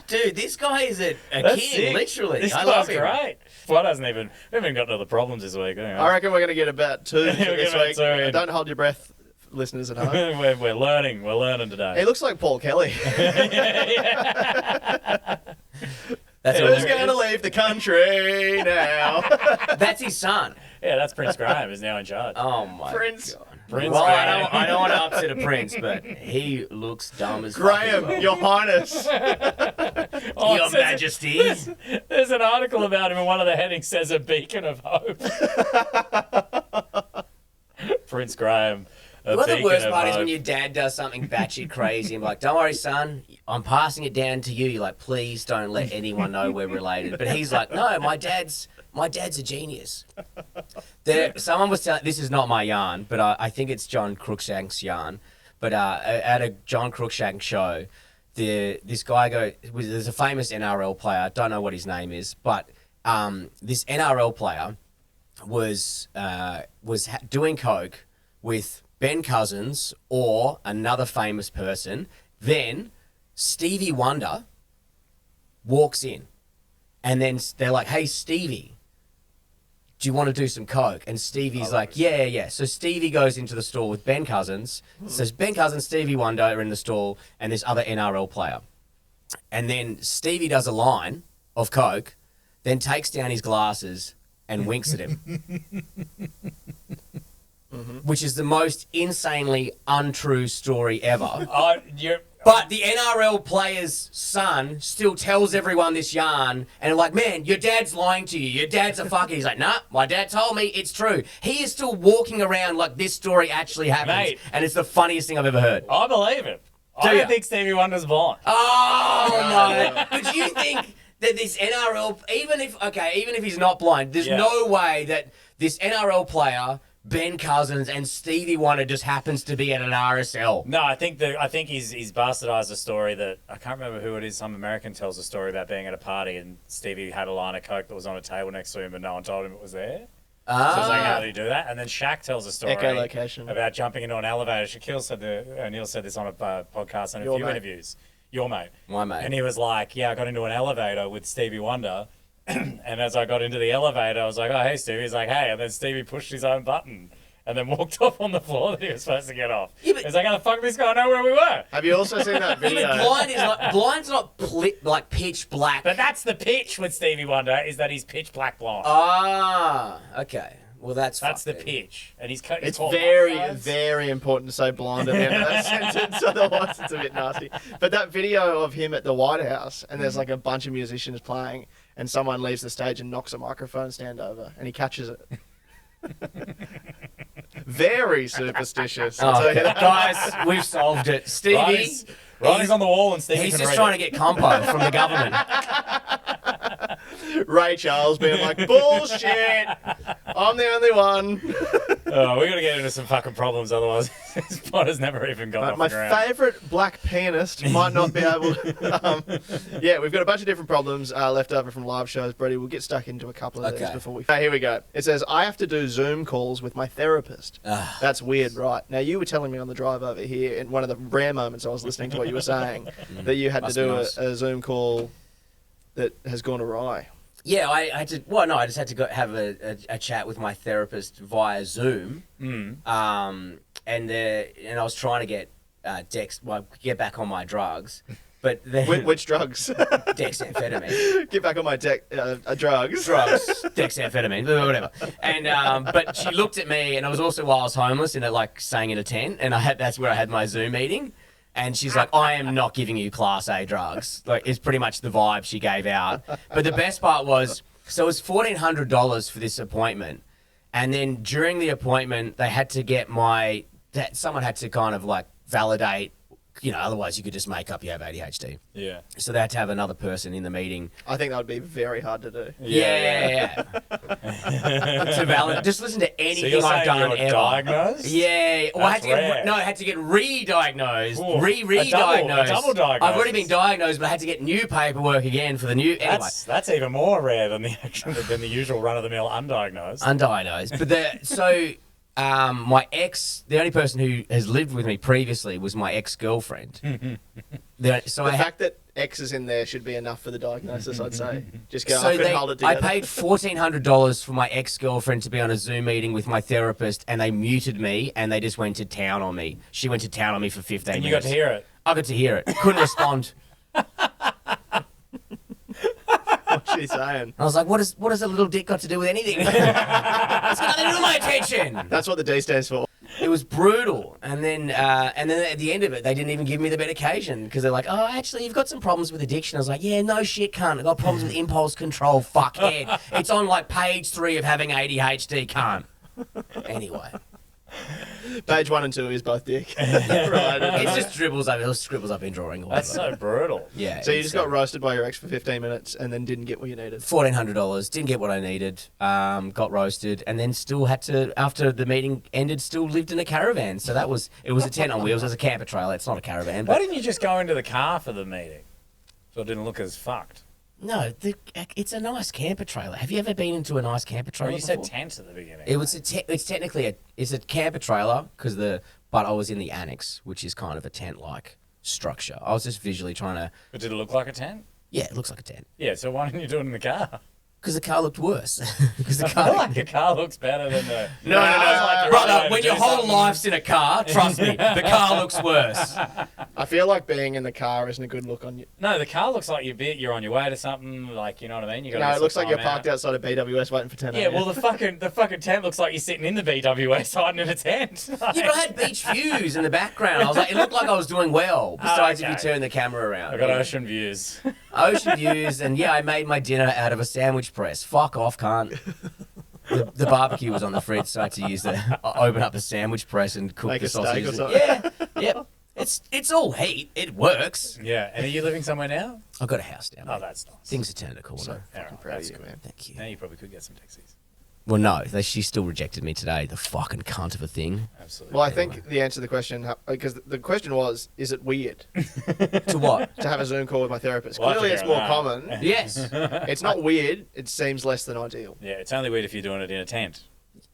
Dude, this guy is a That's king, sick. literally. This I guy's love him. great. Flood hasn't even. We haven't even got to the problems this week. Anyway. I reckon we're going to get about 2 We'll for get this about week. 2 in. Don't hold your breath, listeners at home. we're learning. We're learning today. He looks like Paul Kelly. That's, Who's going to leave the country now? that's his son. Yeah, that's Prince Graham is now in charge. Oh my Prince. God. Prince Well, Graham. I don't want to upset a prince, but he looks dumb as fuck as Graham, well. Your Highness. Oh, Your it says- Majesty. There's an article about him, and one of the headings says a beacon of hope. Prince Graham. A What the beacon worst of part is hope. when your dad does something batshit crazy and like, don't worry, son, I'm passing it down to you. You're like, please don't let anyone know we're related. But he's like, no, my dad's a genius. Someone was telling, this is not my yarn, but I think it's John Cruikshank's yarn. But at a John Cruikshank show, this guy there's a famous NRL player, don't know what his name is, but this NRL player was doing coke with Ben Cousins or another famous person. Then Stevie Wonder walks in, and then they're like, "Hey, Stevie, do you want to do some coke?" And Stevie's like, yeah. So Stevie goes into the store with Ben Cousins. So Ben Cousins, Stevie Wonder are in the store, and this other NRL player. And then Stevie does a line of coke, then takes down his glasses and winks at him. Which is the most insanely untrue story ever. But the NRL player's son still tells everyone this yarn, and like, man, your dad's lying to you. Your dad's a fucker. He's like, nah, my dad told me it's true. He is still walking around like this story actually happened, Mate. and it's the funniest thing I've ever heard. I believe it. Do I ya? don't think Stevie Wonder's blind. Oh my! But do you think that this NRL, even if he's not blind, there's no way that this NRL player, Ben Cousins, and Stevie Wonder just happens to be at an RSL? No, I think he's bastardized a story that I can't remember who it is. Some American tells a story about being at a party and Stevie had a line of coke that was on a table next to him, and no one told him it was there. So I was like, how do you do that? And then Shaq tells a story Echolocation. about jumping into an elevator. Shaquille said Neil said this on a podcast and a few interviews. Your mate. My mate. And he was like, yeah, I got into an elevator with Stevie Wonder. And as I got into the elevator, I was like, oh, hey, Stevie. He's like, hey. And then Stevie pushed his own button and then walked off on the floor that he was supposed to get off. Yeah, but- He's like, how the fuck did this guy know where we were? Have you also seen that video? Blind's not like pitch black. But that's the pitch with Stevie Wonder, is that he's pitch black blind. Ah, okay. Well, that's That's the fucked. pitch. And he's It's caught very, offsides. very important to say blind at the end of that sentence, otherwise it's a bit nasty. But that video of him at the White House, and there's like a bunch of musicians playing, and someone leaves the stage and knocks a microphone stand over, and he catches it. Very superstitious. I'll Oh, tell you okay. that. Guys, we've solved it. Stevie, Writing's on the wall and Stevie he's can just read trying it. to get compo from the government. Ray Charles being like, bullshit. I'm the only one. Oh, we got to get into some fucking problems, otherwise this pod has never even gone off My the ground. favourite black pianist might not be able to... yeah, we've got a bunch of different problems left over from live shows, Brady. We'll get stuck into a couple of these before we... Here we go. It says, I have to do Zoom calls with my therapist. That's weird, right? Now, you were telling me on the drive over here, in one of the rare moments I was listening to what you were saying, that you had to do a Zoom call that has gone awry. Yeah, I had to. Well, no, I just had to go have a chat with my therapist via Zoom. And I was trying to get get back on my drugs, but then Which drugs? dexamphetamine. Get back on my drugs. Dexamphetamine, whatever. And but she looked at me, and it was also while I was homeless, and staying in a tent, and that's where I had my Zoom meeting. And she's like, I am not giving you Class A drugs. Like, it's pretty much the vibe she gave out. But the best part was, so it was $1,400 for this appointment. And then during the appointment, they had to get someone had to kind of like validate, otherwise you could just make up you have ADHD. Yeah. So they had to have another person in the meeting. I think that would be very hard to do. Yeah. To validate. Just listen to anything I've done ever. Diagnosed? Yeah. Well, I had to get re-diagnosed. Re-diagnosed. A double diagnosis. I've already been diagnosed, but I had to get new paperwork again for the new... Anyway. That's even more rare than the usual run-of-the-mill undiagnosed. Undiagnosed. But my ex, the only person who has lived with me previously was my ex-girlfriend. The fact that X is in there should be enough for the diagnosis, I'd say. Just go, I couldn't hold it together. I paid $1,400 for my ex-girlfriend to be on a Zoom meeting with my therapist, and they muted me, and they just went to town on me. She went to town on me for 15 minutes. And you got to hear it? I got to hear it. Couldn't respond. What's she saying? I was like, what has a little dick got to do with anything? It's got nothing to do with my attention. That's what the D stands for. It was brutal. And then at the end of it, they didn't even give me the medication because they're like, oh, actually, you've got some problems with addiction. I was like, yeah, no shit, cunt. I've got problems with impulse control, fuckhead. It's on like page 3 of having ADHD, cunt. Anyway. Page 1 and 2 is both dick. It's just scribbles I've been drawing. That's so brutal. Yeah. So you just got roasted by your ex for 15 minutes and then didn't get what you needed? $1,400, didn't get what I needed, got roasted, and then still had to, after the meeting ended, still lived in a caravan. So it was a tent on wheels. It was a camper trailer. It's not a caravan. Why didn't you just go into the car for the meeting? So it didn't look as fucked. No, it's a nice camper trailer. Have you ever been into a nice camper trailer? Well, you said before? tent at the beginning. It's technically a camper trailer but I was in the annex, which is kind of a tent-like structure. I was just visually trying to. But did it look like a tent? Yeah, it looks like a tent. Yeah, so why didn't you do it in the car? Because the car looked worse. I feel like the car looks better than the... No. Brother, when your whole life's in a car, trust me, the car looks worse. I feel like being in the car isn't a good look on you. No, the car looks like you're on your way to something, like, you know what I mean? It looks like you're parked outside of BWS waiting for 10 Yeah, well, the fucking tent looks like you're sitting in the BWS hiding in a tent. Yeah, but I had beach views in the background. I was like, it looked like I was doing well, besides if you turn the camera around. I got ocean views. Ocean views, and yeah, I made my dinner out of a sandwich press. Fuck off, cunt. The barbecue was on the fridge, so I had to open up a sandwich press and cook Make the a steak sausages. or something. Yeah, yep. It's all heat. It works. Yeah, and are you living somewhere now? I've got a house down there. Oh, that's nice. Things have turned a corner. So fucking proud of you, man. Thank you. Now you probably could get some taxis. Well, no, she still rejected me today. The fucking cunt of a thing. Absolutely. Well, I think the answer to the question, because the question was, is it weird To what? to have a Zoom call with my therapist? Well, Clearly, it's more common. Yes. It's not weird. It seems less than ideal. Yeah, it's only weird if you're doing it in a tent.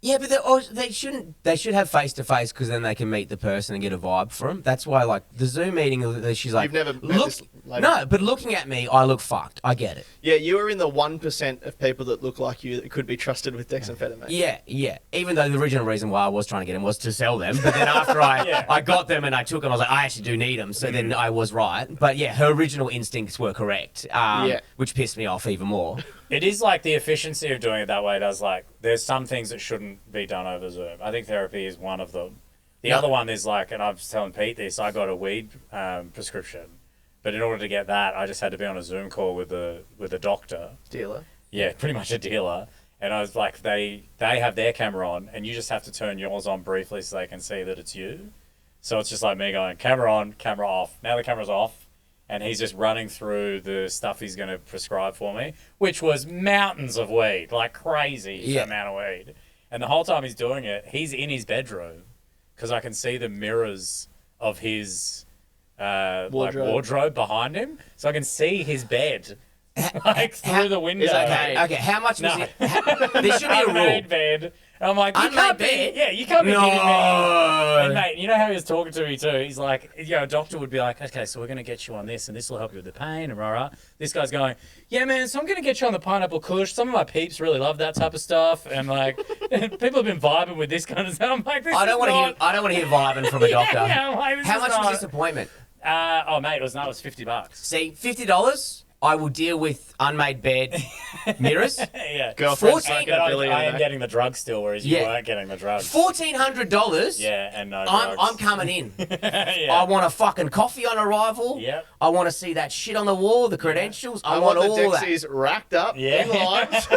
Yeah, but they shouldn't. They should have face to face because then they can meet the person and get a vibe from. That's why, like the Zoom meeting, she's like, You've never met look. this lady? No, but looking at me, I look fucked. I get it. Yeah, you are in the 1% of people that look like you that could be trusted with dexamphetamine. Yeah. Even though the original reason why I was trying to get them was to sell them, but then after I got them and I took them, I was like, I actually do need them. So then I was right. But yeah, her original instincts were correct. Which pissed me off even more. It is like the efficiency of doing it that way does like, there's some things that shouldn't be done over Zoom. I think therapy is one of them. The other one is like, and I was telling Pete this, I got a weed prescription. But in order to get that, I just had to be on a Zoom call with a doctor. Dealer. Yeah, pretty much a dealer. And I was like, they have their camera on, and you just have to turn yours on briefly so they can see that it's you. So it's just like me going, camera on, camera off. Now the camera's off. and he's just running through the stuff he's going to prescribe for me, which was mountains of weed, like crazy amount of weed. And the whole time he's doing it, he's in his bedroom because I can see the mirrors of his wardrobe behind him, so I can see his bed through the window. Okay, how much was it? There should be a rule. Unmade bed. And I'm like, you can't be. Yeah, you can't be kidding me. And mate, you know how he was talking to me too? He's like, a doctor would be like, okay, so we're going to get you on this, and this will help you with the pain, and rah. This guy's going, yeah, man, so I'm going to get you on the pineapple kush. Some of my peeps really love that type of stuff, and like, people have been vibing with this kind of stuff. I'm like, I don't want to hear vibing from a doctor. Yeah, I'm like, how much was this appointment? Mate, it was $50. See, $50. I will deal with unmade bed mirrors. Yeah. Girlfriend's I am getting the drugs still, whereas you weren't getting the drugs. $1,400. Yeah, and no drugs. I'm coming in. I want a fucking coffee on arrival. Yep. I want to see that shit on the wall, the credentials. I want all the Dixies racked up in lines.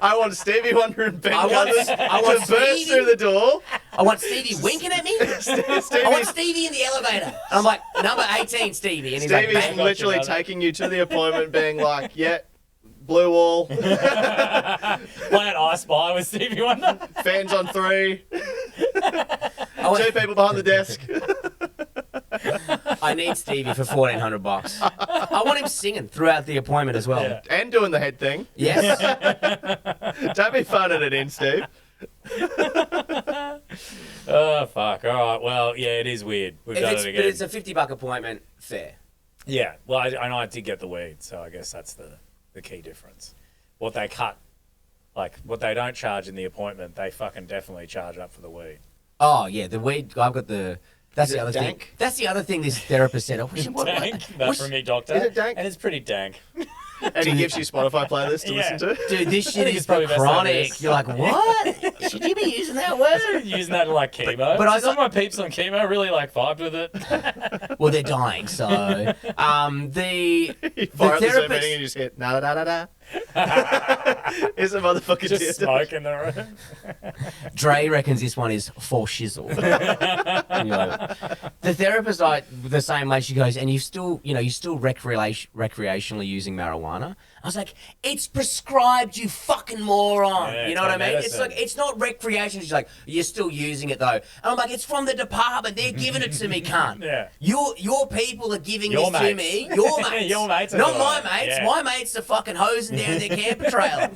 I want Stevie Wonder and Ben Guthers to burst through the door. I want Stevie winking at me. I want Stevie in the elevator. And I'm like, number 18, Stevie. And he's Stevie's like, literally taking you to the appointment being like, blue wall. Playing I Spy with Stevie Wonder. Fans on 3. 2 people behind the desk. I need Stevie for $1,400. I want him singing throughout the appointment as well. Yeah. And doing the head thing. Yes. Don't be phoning it in, Steve. Oh, fuck. All right. Well, yeah, it is weird. We've done it again. But it's a $50 appointment. Fair. Yeah. Well, I know I did get the weed, so I guess that's the key difference. What they cut, like, what they don't charge in the appointment, they fucking definitely charge up for the weed. Oh, yeah. The weed, I've got the... That's the other thing. That's the other thing this therapist said. Dank? That's from me, doctor. Is it dank? And it's pretty dank. And he gives you Spotify playlists to listen to? Dude, this shit is probably chronic. You're like, what? Should you be using that word? Using that like chemo. But some of my peeps on chemo really like vibed with it. Well, they're dying, so... the Fire up the Zoom therapist... meeting and you just hit, na-da-da-da-da. Is a motherfucking Just smoke in the room. Dre reckons this one is for shizzle. The therapist, the same way, she goes, and you still recreationally using marijuana. I was like, it's prescribed, you fucking moron. Yeah, you know what I mean? medicine. It's like, it's not recreation. She's like, you're still using it though. And I'm like, it's from the department. They're giving it to me, cunt. Yeah. Your people are giving this to me. Your mates. Your mates. Not my mates. Yeah. My mates are fucking hosing down their camper trailer.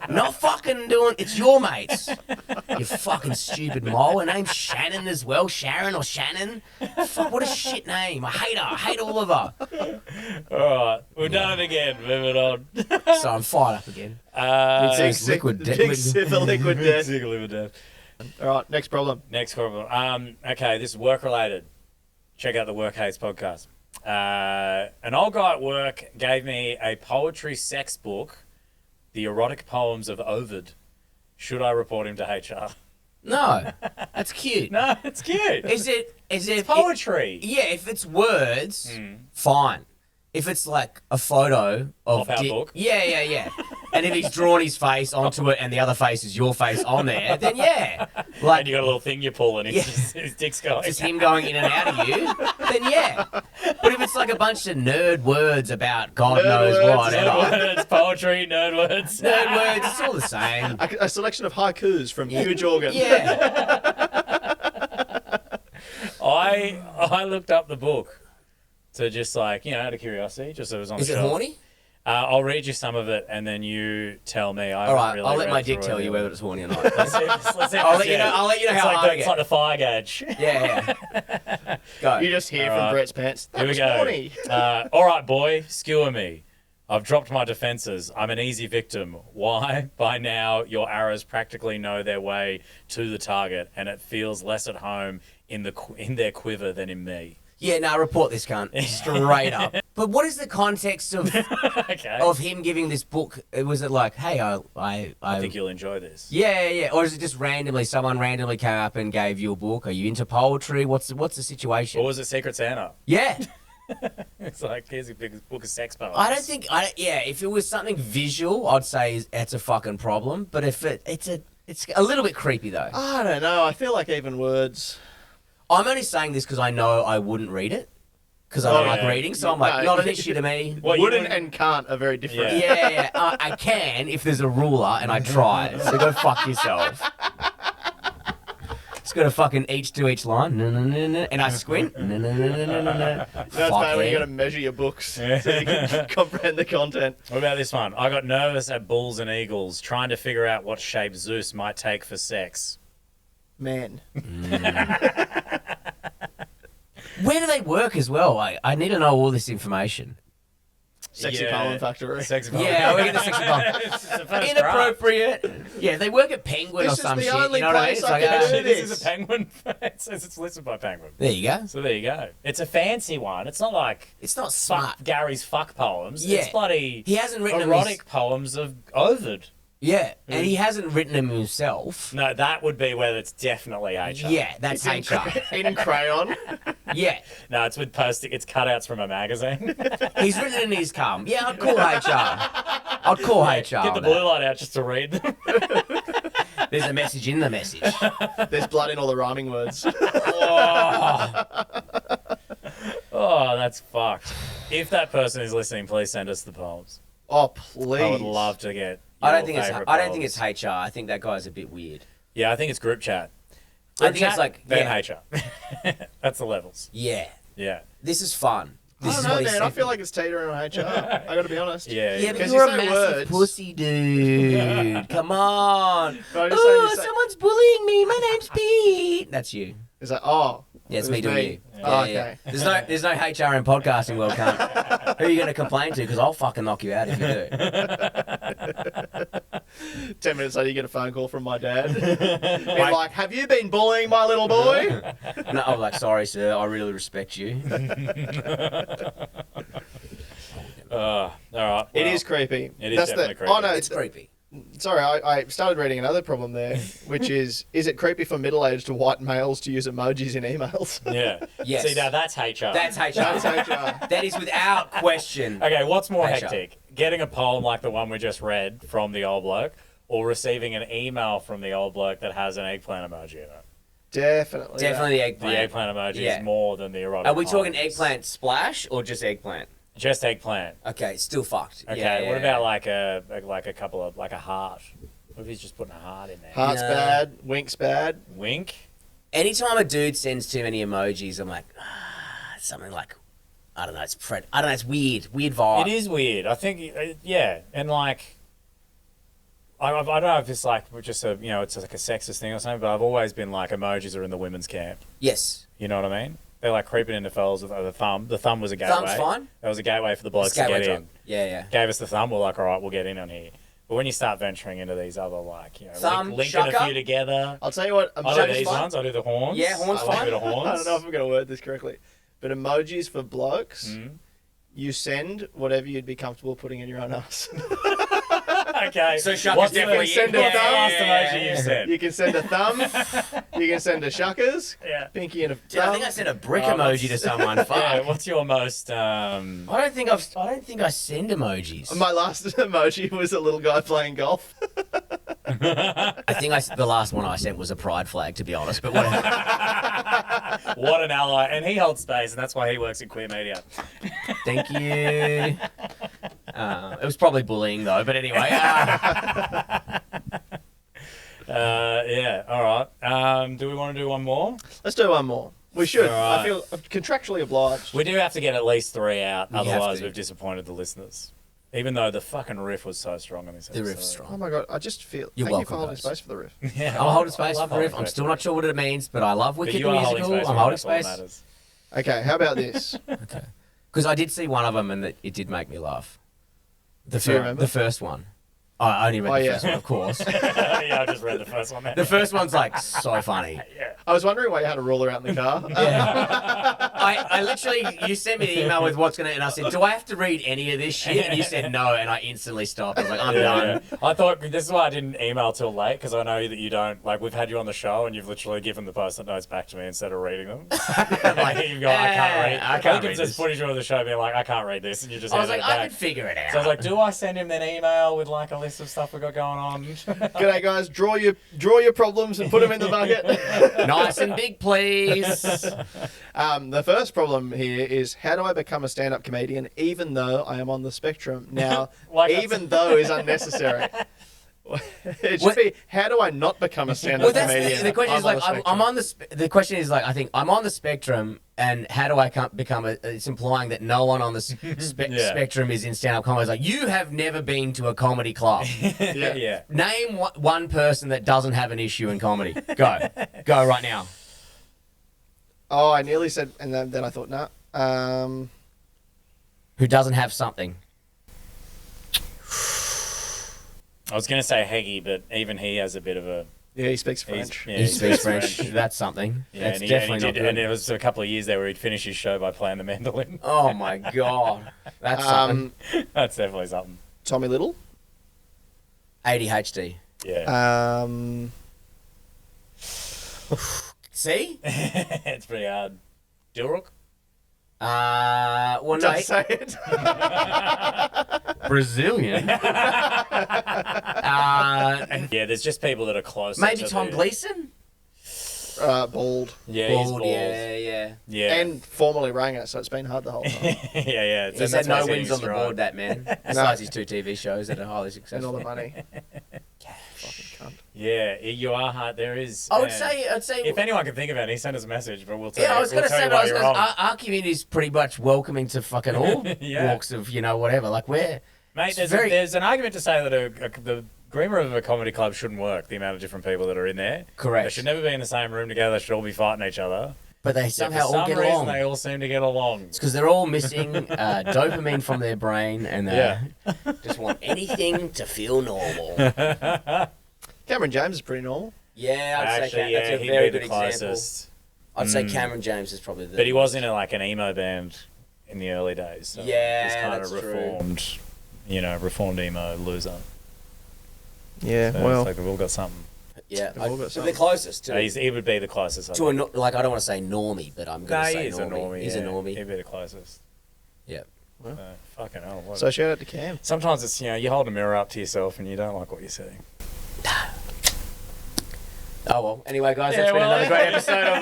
Not fucking doing, it's your mates. You fucking stupid mole. Her name's Shannon as well. Sharon or Shannon. Fuck, what a shit name. I hate her. I hate all of her. All right. We've done it again. Moving on. So I'm fired up again. Big sip of liquid death. All right, next problem. Okay, this is work-related. Check out the Work Hates podcast. An old guy at work gave me a poetry sex book, The Erotic Poems of Ovid. Should I report him to HR? No, that's cute. No, it's cute. It's poetry. Yeah, if it's words, fine. If it's like a photo of our book? Yeah. And if he's drawn his face onto it and the other face is your face on there, then yeah. Like, and you got a little thing you pull and his dick's going. Just him going in and out of you, then yeah. But if it's like a bunch of nerd words about God knows what. Nerd words, poetry, nerd words. Nerd words, it's all the same. A selection of haikus from Huge Organ. Yeah. I looked up the book to just like, out of curiosity, just so it was on the shelf. Is it horny? I'll read you some of it and then you tell me. All right, I'll let my dick tell you whether it's horny or not. Let's see, I'll let you know how hard I get. It's like the fire gauge. Yeah. Go. You just hear from Brett's pants. Here we go. Horny. All right, boy, skewer me. I've dropped my defenses. I'm an easy victim. Why? By now, your arrows practically know their way to the target, and it feels less at home in their quiver than in me. Yeah, no, report this cunt. Straight up. But what is the context of of him giving this book? Was it like, hey, I think you'll enjoy this. Yeah. Or is it just someone randomly came up and gave you a book? Are you into poetry? What's the situation? Or was it Secret Santa? Yeah. It's like, here's a big book of sex poems. If it was something visual, I'd say it's a fucking problem. But if it's a little bit creepy though. I don't know. I feel like even words. I'm only saying this because I know I wouldn't read it. Because I don't like reading, so I'm like, No. not an issue to me. What, Wouldn't and can't are very different. Yeah. I can if there's a ruler and I try. So go fuck yourself. It's got a fucking each to each line. And I squint. That's bad when you got to measure your books so you can comprehend the content. What about this one? I got nervous at bulls and eagles, trying to figure out what shape Zeus might take for sex. Man. Where do they work as well? I need to know all this information. Sexy Pollen Factory. Sexy pollen. Yeah, we're the sexy pollen. It's the first Inappropriate. Yeah, they work at Penguin This or is some the shit. only You know what I mean? place It's I like, can do draft. This is this. a penguin. It says it's listed by Penguin. there you go. So there you go. It's a fancy one. It's not like It's not smart. Gary's fuck poems. Yeah. It's bloody He hasn't written them erotic poems of Ovid. Yeah, and he hasn't written them himself. No, that would be where it's definitely HR. Yeah, that's It's HR. in crayon. Yeah, No, it's with it's cutouts from a magazine. he's written it in his cum. Yeah, I'd call HR. I'd call HR. Get the on blue that. light out just to read them. There's a message in the message. There's blood in all the rhyming words. Oh, that's fucked. If that person is listening, please send us the poems. Oh, please. I would love to get. I don't your think it's. favourite I don't think poems. it's HR. I think that guy's a bit weird. Yeah, I think it's group chat. I Group think it's chat, like then yeah, HR. That's the levels. yeah. Yeah. This is fun. This I is don't know, what he man. I said. feel like it's teetering on HR. I got to be honest. Yeah. Yeah, but 'Cause you're you a say massive words. pussy, dude. Come on. But I just say you Oh, say- someone's bullying me. My name's Pete. That's you. It's like, oh. Yeah, it's it me was doing you. Oh, Yeah, okay. yeah. There's no HR in podcasting world, cunt. Who are you going to complain to? Because I'll fucking knock you out if you do. 10 minutes later, you get a phone call from my dad. He's like, have you been bullying my little boy? No, I'm like, sorry, sir. I really respect you. All right. It well, is creepy. It is definitely creepy. Oh, no. It's creepy. Sorry, I started reading another problem there, which is it creepy for middle-aged white males to use emojis in emails? Yeah. Yes. See, now that's HR. That's HR. That's HR. That is without question. Okay, what's more HR. hectic? Getting a poem like the one we just read from the old bloke, or receiving an email from the old bloke that has an eggplant emoji in it? Definitely. Definitely the The eggplant. eggplant emoji Yeah. is more than the erotic Are we talking poems. eggplant splash or just eggplant? Just eggplant. Okay, still fucked. Okay, Yeah, what yeah. about like a couple of, like a heart? What if he's just putting a heart in there? Heart's No. bad, wink's bad. Wink? Anytime a dude sends too many emojis, I'm like, something like, I don't know, it's weird. Weird vibe. It is weird. I think, yeah, and like, I don't know if it's like just a, it's like a sexist thing or something, but I've always been like, emojis are in the women's camp. Yes. You know what I mean? They're like creeping into fellas with the thumb. The thumb was a gateway. Thumb's fine. That was a gateway for the blokes to Gateway get drug. in. Yeah, yeah. Gave us the thumb. We're like, all right, we'll get in on here. But when you start venturing into these other, like, Thumb, linking a shucker. few together. I'll tell you what. I do emojis these fine. ones. I do the horns. Yeah, horns I like fine. a bit of horns. I don't know if I'm going to word this correctly, but emojis for blokes, you send whatever you'd be comfortable putting in your own ass. Okay. So shucker's What's the definitely send what's it the down. last Yeah. emoji you sent? You can send a thumb. You can send a shuckers. Yeah. Pinky and a Dude, I thumb. think I sent a brick Oh, emoji to that's- someone. Fuck. Yeah, what's your most I don't think I send emojis. My last emoji was a little guy playing golf. I think the last one I sent was a pride flag, to be honest. But whatever. what an ally, and he holds space, and that's why he works in queer media. Thank you. It was probably bullying though, but anyway. Yeah, all right. Do we want to do one more? Let's do one more. We should. All right. I feel contractually obliged. We do have to get at least 3 out, We have otherwise to. we've disappointed the listeners. Even though the fucking riff was so strong on this The episode. riff's Oh strong. my god! I just feel. You're Thank you for welcome, holding guys. space for the riff. Yeah, I'm holding space I love for the riff. holding I'm space still for not sure what it means, but I love But Wicked you the are holding musical. space for I'm it, holding that's all that space. matters. Okay, how about this? Okay. Because I did see one of them and it did make me laugh. Do you remember? The first one. I only read the yeah. first one, of course. Yeah, I just read the first one. The first one's like so funny. Yeah. I was wondering why you had a ruler out in the car. I literally, you sent me the email with what's gonna, and I said, do I have to read any of this shit? And you said no, and I instantly stopped. I was like, I'm done. Yeah. I thought this is why I didn't email till late, because I know that you don't, like, we've had you on the show and you've literally given the post-it notes back to me instead of reading them. Like, you go, I can't read. I can't think read it's just this. footage of the show being like, I can't read this, and you just I was handed like, it I back. could figure it out. So I was like, do I send him an email with like a list list of stuff we got going on. G'day, guys. Draw your problems and put them in the bucket. Nice and big, please. The first problem here is, how do I become a stand-up comedian even though I am on the spectrum? Now, even though is unnecessary. It should be, how do I not become a stand-up comedian? The question is like, I'm on the question is like, I think I'm on the spectrum, and how do I become it's implying that no one on the spectrum is in stand-up comedy. It's like, you have never been to a comedy club. Yeah. Name one person that doesn't have an issue in comedy. Go right now. Oh, I nearly said, and then I thought, nah. Who doesn't have something? I was going to say Heggie, but even he has a bit of a... Yeah, he speaks French. He speaks French. That's something. Yeah, That's definitely not good. And it was a couple of years there where he'd finish his show by playing the mandolin. Oh, my God. That's something. That's definitely something. Tommy Little? ADHD. Yeah. See? It's pretty hard. Dilrook? Well, no. Don't say it. Brazilian. Yeah, there's just people that are close. Maybe Tom Gleeson? Bald. Yeah, he's bald. Yeah. And formerly rang it, so it's been hard the whole time. Yeah. He's had no wins on the board, that man. Besides his 2 TV shows that are highly And successful. all the money. Fucking cunt. Yeah, you are hard. There is. I'd say. If anyone can think of any, send us a message. But we'll tell Yeah, you. I was going to say, why you're wrong. our community's pretty much welcoming to fucking all walks of, whatever. Like, we're... Mate, there's an argument to say that the green room of a comedy club shouldn't work, the amount of different people that are in there. Correct. They should never be in the same room together. They should all be fighting each other. But they somehow all get along. For some reason, they all seem to get along. It's because they're all missing dopamine from their brain, and they just want anything to feel normal. Cameron James is pretty normal. Yeah, I'd say that's a he'd very be good the closest. example. I'd say Cameron James is probably the... But he was in an emo band in the early days. So he's kind of reformed, reformed emo loser. Yeah, So well... it's like we've all got something. Yeah, They've all got the something. closest to... He would be the closest. to I don't want to say normie, but I'm going to say He's a normie. He's a normie. He'd be the closest. Yeah. Well. Fucking hell. So shout out to Cam. Sometimes it's, you hold a mirror up to yourself and you don't like what you see. Oh, well. Anyway, guys, that's been another great episode of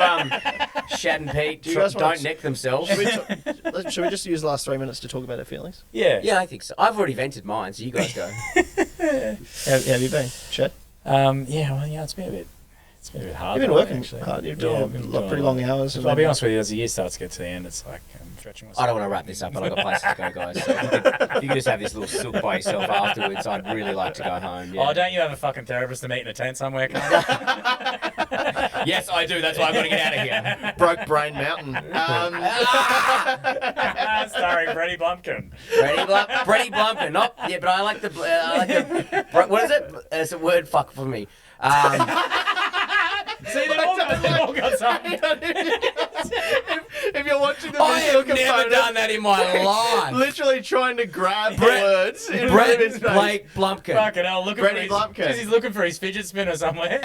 Shad and Pete. Don't neck themselves. Should we just use the last 3 minutes to talk about our feelings? Yeah. Yeah, I think so. I've already vented mine, so you guys go. How have you been, Shad? It's been a bit hard. You've been working actually. hard. You've done pretty long hours. I'll be honest with you, as the year starts to get to the end, it's like I'm stretching myself. I don't want to wrap this up, but I've got places to go, guys. So if you could just have this little silk by yourself afterwards, I'd really like to go home. Yeah. Oh, don't you have a fucking therapist to meet in a tent somewhere? Yes, I do. That's why I've got to get out of here. Broke Brain Mountain. Starring Freddie Blumpkin. Freddie Blumpkin. Yeah, but I like the what is it? It's a word fuck for me. See, they've all got something. If you're watching the I video have never done that in my life. Literally trying to grab words in front of his face. Blake Blumpkin. Fucking hell, Freddie Blumpkin. Because he's looking for his fidget spinner somewhere.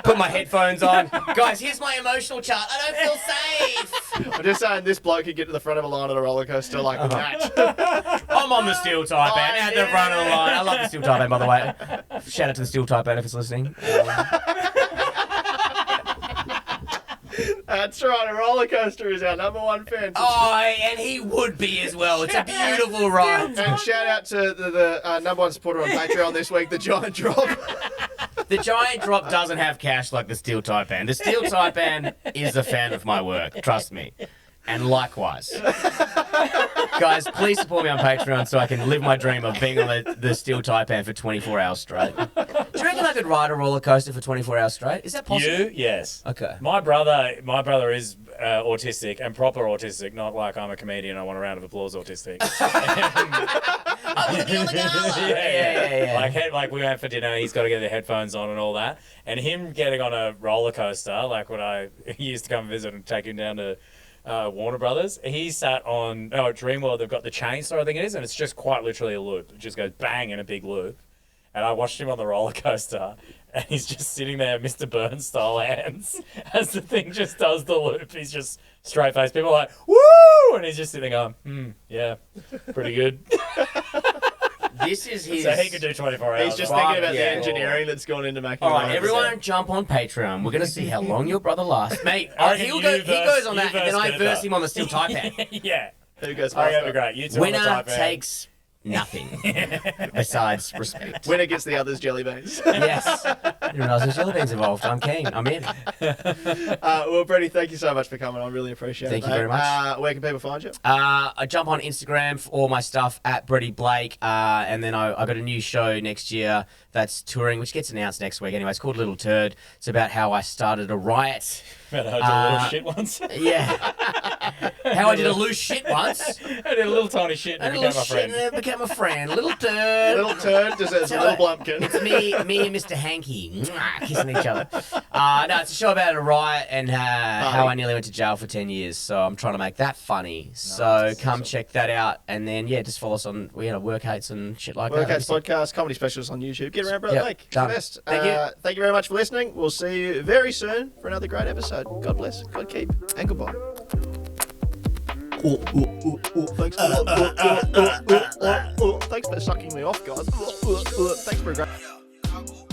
Put my headphones on. Guys, here's my emotional chart. I don't feel safe. I'm just saying this bloke could get to the front of a line on a roller coaster like that. I'm on the steel type band at the front of the line. I love the steel type band, by the way. Shout out to the steel type band if it's listening. That's right, a roller coaster is our #1 fan. Oh, and he would be as well. It's a beautiful ride. And shout out to the #1 supporter on Patreon this week, the Giant Drop. The Giant Drop doesn't have cash like the Steel Type Band. The Steel Type Band is a fan of my work, trust me. And likewise. Guys, please support me on Patreon so I can live my dream of being on the Steel Type Band for 24 hours straight. Do you reckon I could ride a roller coaster for 24 hours straight? Is that possible? You? Yes. Okay. My brother is autistic and proper autistic, not like I'm a comedian, I want a round of applause autistic. Yeah. Like we went for dinner, he's got to get the headphones on and all that. And him getting on a roller coaster, like when he used to come visit and take him down to Warner Brothers, he sat on at Dreamworld. They've got the chainsaw, I think it is, and it's just quite literally a loop. It just goes bang in a big loop. And I watched him on the roller coaster, and he's just sitting there, Mr. Burns style hands, as the thing just does the loop. He's just straight faced. People are like, woo! And he's just sitting there going, yeah, pretty good. This is his. So he could do 24 hours. He's just Fuck thinking about yeah. the engineering that's gone into making. All it right, work. everyone, jump on Patreon. We're gonna see how long your brother lasts, mate. I reckon He you goes on that, verse and then I Cooper. verse him on the steel tie pad. Yeah. Who goes Oh, yeah, faster? be great. You two on the Winner type takes nothing besides respect. Winner gets the other's jelly beans. Yes. I didn't realise there's jelly beans involved. I'm keen. I'm in. Well, Brady, thank you so much for coming. I really appreciate it. Thank you mate. very much. Where can people find you? I jump on Instagram for all my stuff at Brady Blake, and then I got a new show next year that's touring, which gets announced next week. Anyway, it's called Little Turd. It's about how I started a riot. Man, I did a little shit once. Yeah. How I did a loose shit once. I did a little tiny shit and And a became little my shit friend. and then became a friend. Little turd. Little turd deserves a little blumpkin. It's me and Mr. Hanky kissing each other. No, it's a show about a riot and how I nearly went to jail for 10 years. So I'm trying to make that funny. So come check that out. And then, just follow us on Work Hates and shit like that. Workouts podcast, comedy specials on YouTube. Get around, brother. Yep, Blake. done. The best. Thank you. Thank you very much for listening. We'll see you very soon for another great episode. God bless. God keep. And goodbye. Thanks for thanks for sucking me off, guys. Thanks for a great.